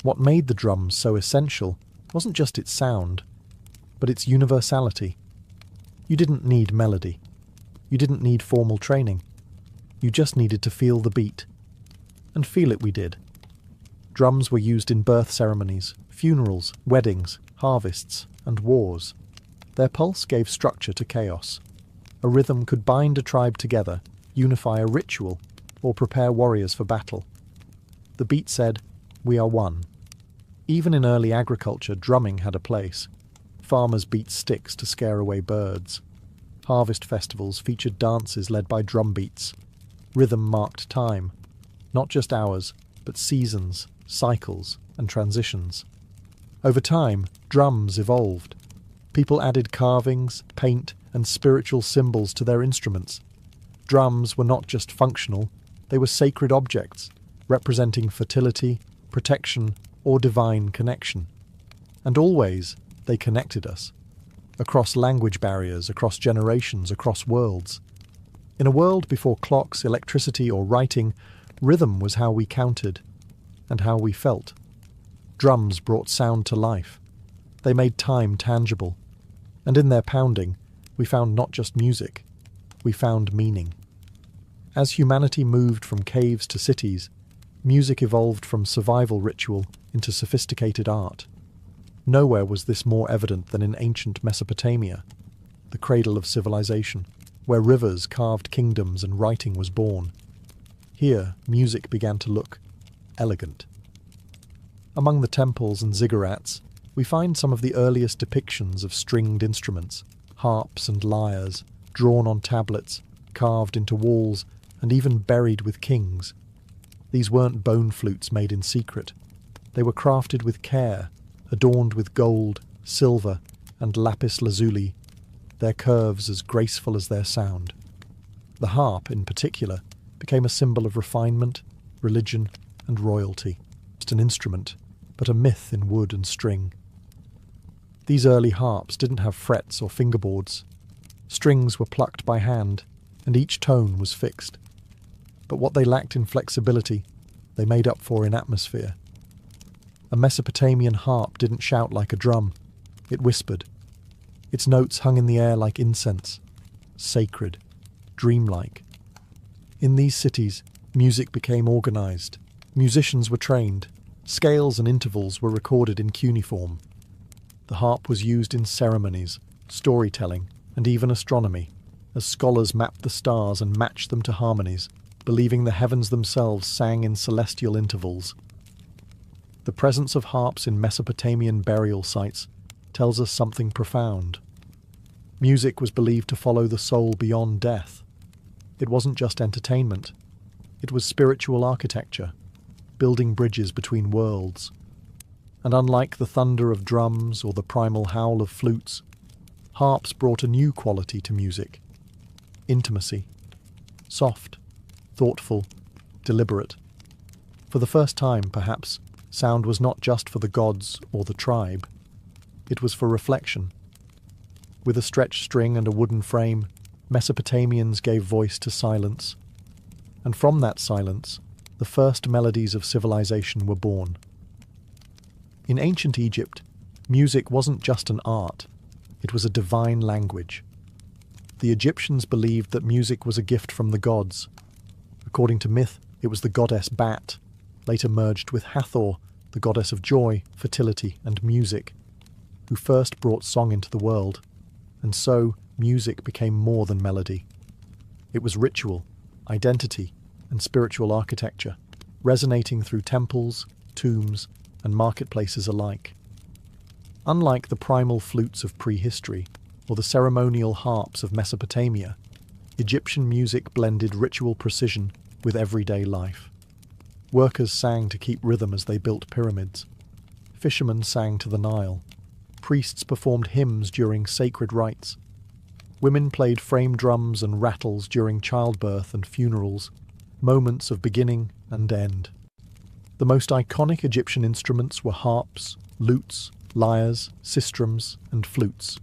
What made the drums so essential wasn't just its sound, but its universality. You didn't need melody. You didn't need formal training. You just needed to feel the beat. And feel it we did. Drums were used in birth ceremonies, funerals, weddings, harvests, and wars. Their pulse gave structure to chaos. A rhythm could bind a tribe together, unify a ritual, or prepare warriors for battle. The beat said, "We are one." Even in early agriculture, drumming had a place. Farmers beat sticks to scare away birds. Harvest festivals featured dances led by drum beats. Rhythm marked time, not just hours, but seasons, cycles, and transitions. Over time, drums evolved. People added carvings, paint, and spiritual symbols to their instruments. Drums were not just functional, they were sacred objects, representing fertility, protection, or divine connection. And always, they connected us. Across language barriers, across generations, across worlds. In a world before clocks, electricity, or writing, rhythm was how we counted, and how we felt. Drums brought sound to life. They made time tangible. And in their pounding, we found not just music, we found meaning. As humanity moved from caves to cities, music evolved from survival ritual into sophisticated art. Nowhere was this more evident than in ancient Mesopotamia, the cradle of civilization, where rivers carved kingdoms and writing was born. Here, music began to look elegant. Among the temples and ziggurats, we find some of the earliest depictions of stringed instruments, harps and lyres, drawn on tablets, carved into walls, and even buried with kings. These weren't bone flutes made in secret. They were crafted with care, adorned with gold, silver, and lapis lazuli, their curves as graceful as their sound. The harp, in particular, became a symbol of refinement, religion, and royalty. Just an instrument, but a myth in wood and string. These early harps didn't have frets or fingerboards. Strings were plucked by hand, and each tone was fixed. But what they lacked in flexibility, they made up for in atmosphere. A Mesopotamian harp didn't shout like a drum. It whispered. Its notes hung in the air like incense, sacred, dreamlike. In these cities, music became organized. Musicians were trained. Scales and intervals were recorded in cuneiform. The harp was used in ceremonies, storytelling, and even astronomy, as scholars mapped the stars and matched them to harmonies, believing the heavens themselves sang in celestial intervals. The presence of harps in Mesopotamian burial sites tells us something profound. Music was believed to follow the soul beyond death. It wasn't just entertainment. It was spiritual architecture, building bridges between worlds. And unlike the thunder of drums or the primal howl of flutes, harps brought a new quality to music. Intimacy. Soft, thoughtful, deliberate. For the first time, perhaps, sound was not just for the gods or the tribe. It was for reflection. With a stretched string and a wooden frame, Mesopotamians gave voice to silence. And from that silence, the first melodies of civilization were born. In ancient Egypt, music wasn't just an art, it was a divine language. The Egyptians believed that music was a gift from the gods. According to myth, it was the goddess Bat, later merged with Hathor, the goddess of joy, fertility, and music, who first brought song into the world, and so music became more than melody. It was ritual, identity, and spiritual architecture, resonating through temples, tombs, and marketplaces alike. Unlike the primal flutes of prehistory or the ceremonial harps of Mesopotamia, Egyptian music blended ritual precision with everyday life. Workers sang to keep rhythm as they built pyramids. Fishermen sang to the Nile. Priests performed hymns during sacred rites. Women played frame drums and rattles during childbirth and funerals, moments of beginning and end. The most iconic Egyptian instruments were harps, lutes, lyres, sistrums, and flutes.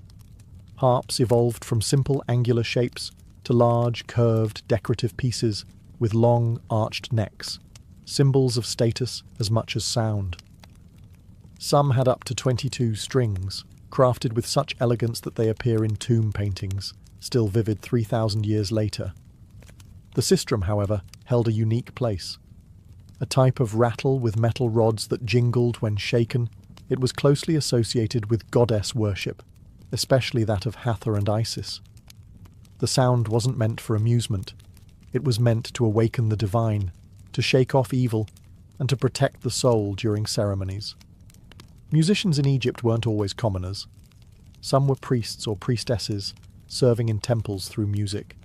Harps evolved from simple angular shapes to large, curved, decorative pieces with long, arched necks, symbols of status as much as sound. Some had up to 22 strings, crafted with such elegance that they appear in tomb paintings, still vivid 3,000 years later. The sistrum, however, held a unique place. A type of rattle with metal rods that jingled when shaken, it was closely associated with goddess worship, especially that of Hathor and Isis. The sound wasn't meant for amusement. It was meant to awaken the divine, to shake off evil, and to protect the soul during ceremonies. Musicians in Egypt weren't always commoners. Some were priests or priestesses, serving in temples through music.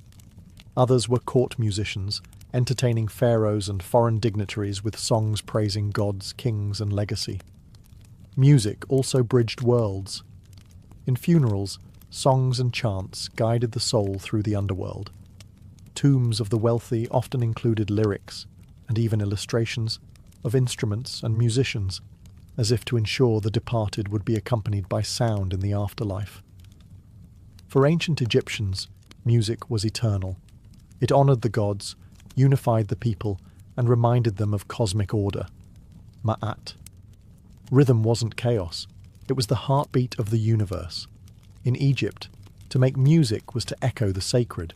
Others were court musicians, entertaining pharaohs and foreign dignitaries with songs praising gods, kings, and legacy. Music also bridged worlds. In funerals, songs and chants guided the soul through the underworld. Tombs of the wealthy often included lyrics, and even illustrations, of instruments and musicians, as if to ensure the departed would be accompanied by sound in the afterlife. For ancient Egyptians, music was eternal. It honoured the gods, unified the people, and reminded them of cosmic order. Ma'at. Rhythm wasn't chaos. It was the heartbeat of the universe. In Egypt, to make music was to echo the sacred.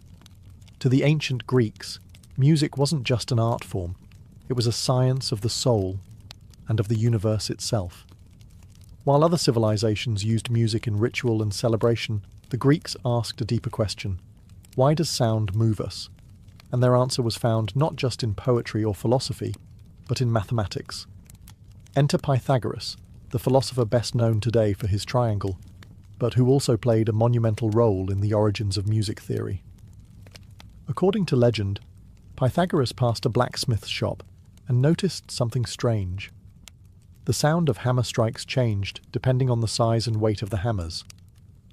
To the ancient Greeks, music wasn't just an art form. It was a science of the soul and of the universe itself. While other civilizations used music in ritual and celebration, the Greeks asked a deeper question. Why does sound move us? And their answer was found not just in poetry or philosophy, but in mathematics. Enter Pythagoras, the philosopher best known today for his triangle, but who also played a monumental role in the origins of music theory. According to legend, Pythagoras passed a blacksmith's shop and noticed something strange. The sound of hammer strikes changed depending on the size and weight of the hammers.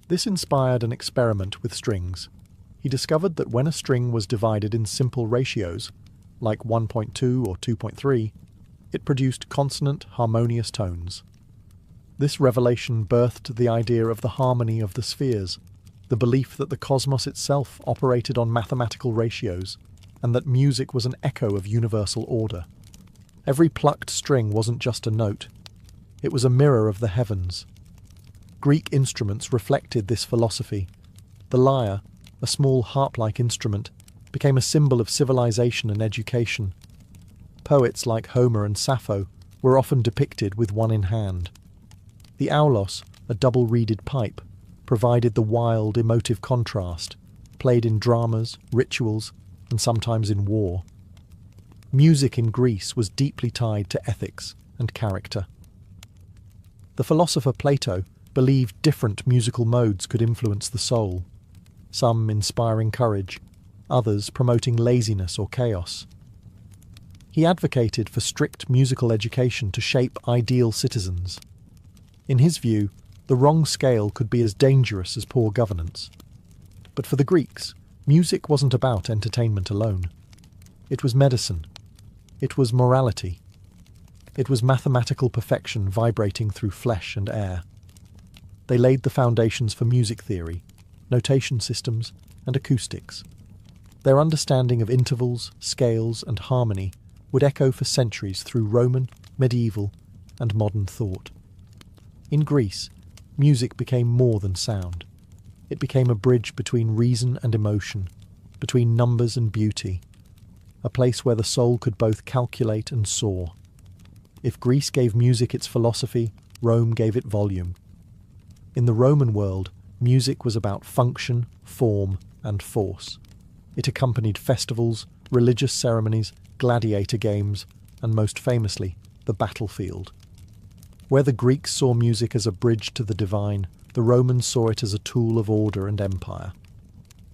This inspired an experiment with strings. He discovered that when a string was divided in simple ratios, like 1.2 or 2.3, it produced consonant, harmonious tones. This revelation birthed the idea of the harmony of the spheres, the belief that the cosmos itself operated on mathematical ratios, and that music was an echo of universal order. Every plucked string wasn't just a note, it was a mirror of the heavens. Greek instruments reflected this philosophy. The lyre, a small harp-like instrument, became a symbol of civilization and education. Poets like Homer and Sappho were often depicted with one in hand. The aulos, a double-reeded pipe, provided the wild, emotive contrast, played in dramas, rituals, and sometimes in war. Music in Greece was deeply tied to ethics and character. The philosopher Plato believed different musical modes could influence the soul, some inspiring courage, others promoting laziness or chaos. He advocated for strict musical education to shape ideal citizens. In his view, the wrong scale could be as dangerous as poor governance. But for the Greeks, music wasn't about entertainment alone. It was medicine. It was morality. It was mathematical perfection vibrating through flesh and air. They laid the foundations for music theory, notation systems, and acoustics. Their understanding of intervals, scales, and harmony would echo for centuries through Roman, medieval, and modern thought. In Greece, music became more than sound. It became a bridge between reason and emotion, between numbers and beauty, a place where the soul could both calculate and soar. If Greece gave music its philosophy, Rome gave it volume. In the Roman world, music was about function, form, and force. It accompanied festivals, religious ceremonies, gladiator games, and most famously, the battlefield. Where the Greeks saw music as a bridge to the divine, the Romans saw it as a tool of order and empire.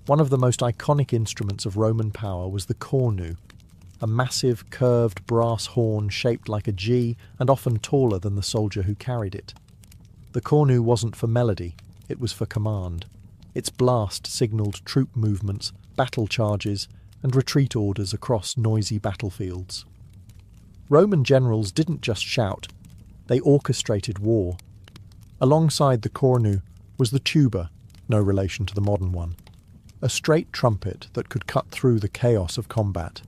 One of the most iconic instruments of Roman power was the cornu, a massive, curved brass horn shaped like a G and often taller than the soldier who carried it. The cornu wasn't for melody, it was for command. Its blast signalled troop movements, battle charges, and retreat orders across noisy battlefields. Roman generals didn't just shout, they orchestrated war. Alongside the cornu was the tuba, no relation to the modern one, a straight trumpet that could cut through the chaos of combat.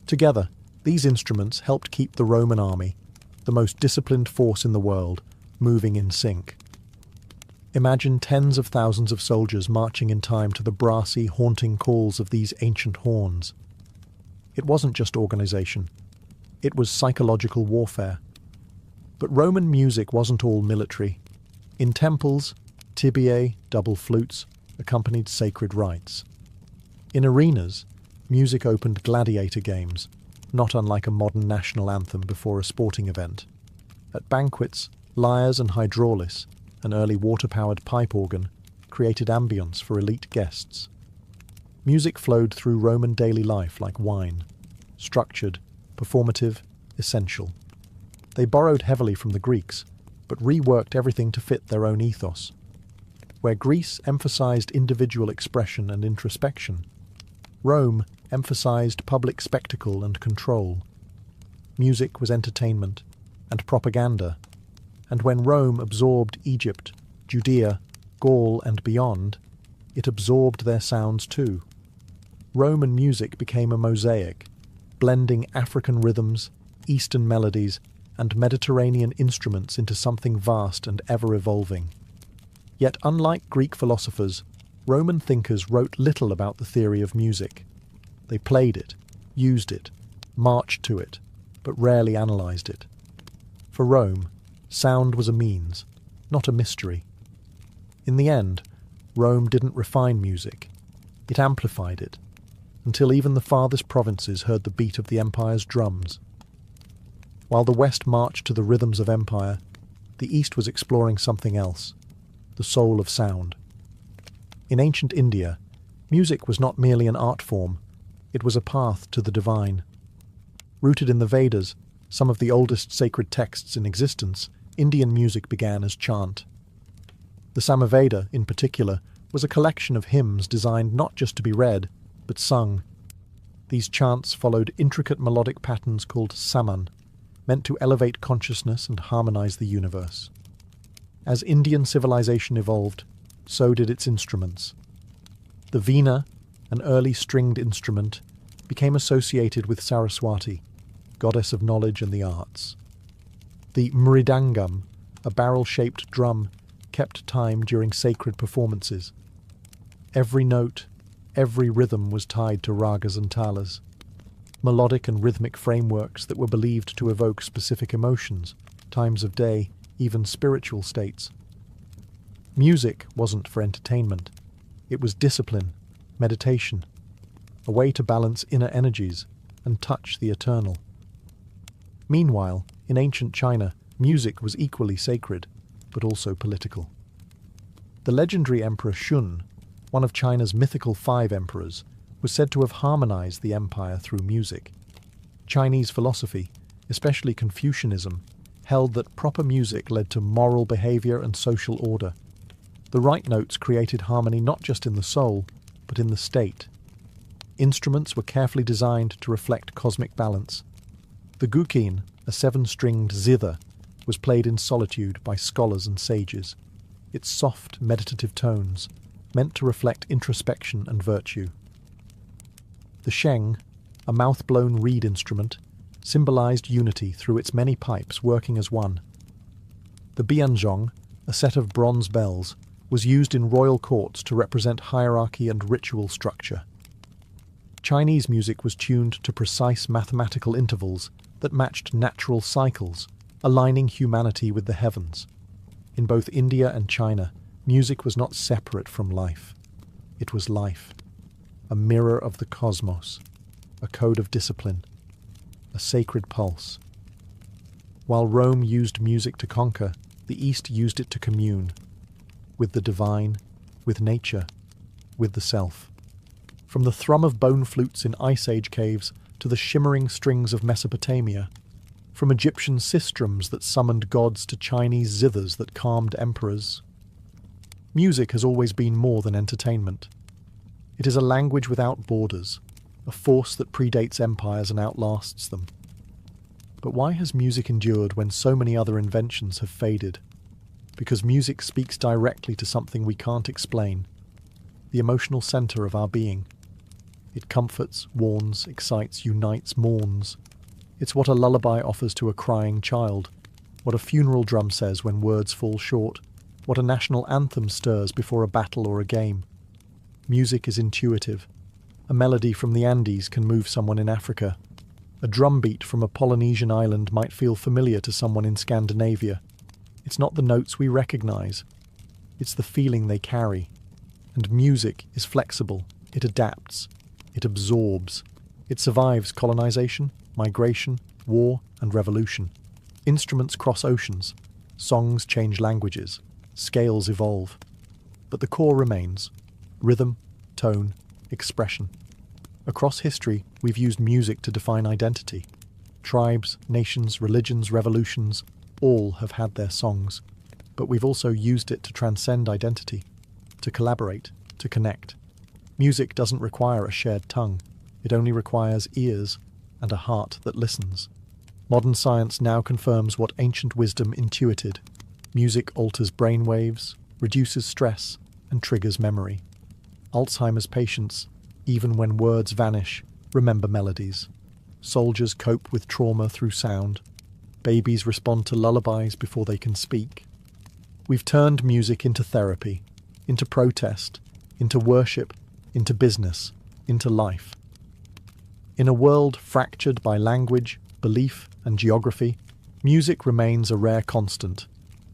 Together, these instruments helped keep the Roman army, the most disciplined force in the world, moving in sync. Imagine tens of thousands of soldiers marching in time to the brassy, haunting calls of these ancient horns. It wasn't just organization. It was psychological warfare. But Roman music wasn't all military. In temples, tibiae, double flutes, accompanied sacred rites. In arenas, music opened gladiator games, not unlike a modern national anthem before a sporting event. At banquets, lyres and hydraulis, an early water-powered pipe organ, created ambience for elite guests. Music flowed through Roman daily life like wine, structured, performative, essential. They borrowed heavily from the Greeks, but reworked everything to fit their own ethos. Where Greece emphasized individual expression and introspection, Rome emphasized public spectacle and control. Music was entertainment and propaganda, and when Rome absorbed Egypt, Judea, Gaul, and beyond, it absorbed their sounds too. Roman music became a mosaic, blending African rhythms, Eastern melodies, and Mediterranean instruments into something vast and ever-evolving. Yet unlike Greek philosophers, Roman thinkers wrote little about the theory of music. They played it, used it, marched to it, but rarely analysed it. For Rome, sound was a means, not a mystery. In the end, Rome didn't refine music. It amplified it, until even the farthest provinces heard the beat of the empire's drums. While the West marched to the rhythms of empire, the East was exploring something else, the soul of sound. In ancient India, music was not merely an art form, it was a path to the divine. Rooted in the Vedas, some of the oldest sacred texts in existence, Indian music began as chant. The Samaveda, in particular, was a collection of hymns designed not just to be read, but sung. These chants followed intricate melodic patterns called saman, meant to elevate consciousness and harmonize the universe. As Indian civilization evolved, so did its instruments. The veena, an early stringed instrument, became associated with Saraswati, goddess of knowledge and the arts. The mridangam, a barrel-shaped drum, kept time during sacred performances. Every note, every rhythm was tied to ragas and talas, melodic and rhythmic frameworks that were believed to evoke specific emotions, times of day, even spiritual states. Music wasn't for entertainment. It was discipline, meditation, a way to balance inner energies and touch the eternal. Meanwhile, in ancient China, music was equally sacred, but also political. The legendary Emperor Shun, one of China's mythical 5 emperors, was said to have harmonized the empire through music. Chinese philosophy, especially Confucianism, held that proper music led to moral behavior and social order. The right notes created harmony not just in the soul, but in the state. Instruments were carefully designed to reflect cosmic balance. The guqin, a 7-stringed zither, was played in solitude by scholars and sages. Its soft, meditative tones, meant to reflect introspection and virtue. The sheng, a mouth-blown reed instrument, symbolized unity through its many pipes working as one. The bianzhong, a set of bronze bells, was used in royal courts to represent hierarchy and ritual structure. Chinese music was tuned to precise mathematical intervals that matched natural cycles, aligning humanity with the heavens. In both India and China, music was not separate from life. It was life, a mirror of the cosmos, a code of discipline, a sacred pulse. While Rome used music to conquer, the East used it to commune, with the divine, with nature, with the self. From the thrum of bone flutes in Ice Age caves to the shimmering strings of Mesopotamia, from Egyptian sistrums that summoned gods to Chinese zithers that calmed emperors. Music has always been more than entertainment. It is a language without borders, a force that predates empires and outlasts them. But why has music endured when so many other inventions have faded? Because music speaks directly to something we can't explain, the emotional center of our being. It comforts, warns, excites, unites, mourns. It's what a lullaby offers to a crying child, what a funeral drum says when words fall short, what a national anthem stirs before a battle or a game. Music is intuitive. A melody from the Andes can move someone in Africa. A drum beat from a Polynesian island might feel familiar to someone in Scandinavia. It's not the notes we recognize. It's the feeling they carry. And music is flexible. It adapts. It absorbs. It survives colonization, migration, war, and revolution. Instruments cross oceans. Songs change languages. Scales evolve. But the core remains. Rhythm, tone, expression. Across history, we've used music to define identity. Tribes, nations, religions, revolutions, all have had their songs. But we've also used it to transcend identity, to collaborate, to connect. Music doesn't require a shared tongue. It only requires ears and a heart that listens. Modern science now confirms what ancient wisdom intuited. Music alters brainwaves, reduces stress, and triggers memory. Alzheimer's patients, even when words vanish, remember melodies. Soldiers cope with trauma through sound. Babies respond to lullabies before they can speak. We've turned music into therapy, into protest, into worship, into business, into life. In a world fractured by language, belief, and geography, music remains a rare constant,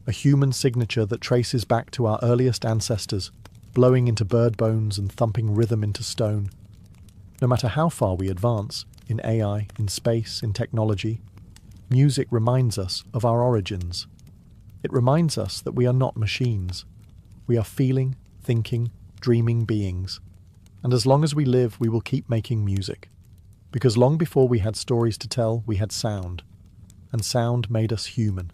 a human signature that traces back to our earliest ancestors, blowing into bird bones and thumping rhythm into stone. No matter how far we advance, in AI, in space, in technology, music reminds us of our origins. It reminds us that we are not machines. We are feeling, thinking, dreaming beings. And as long as we live, we will keep making music. Because long before we had stories to tell, we had sound. And sound made us human.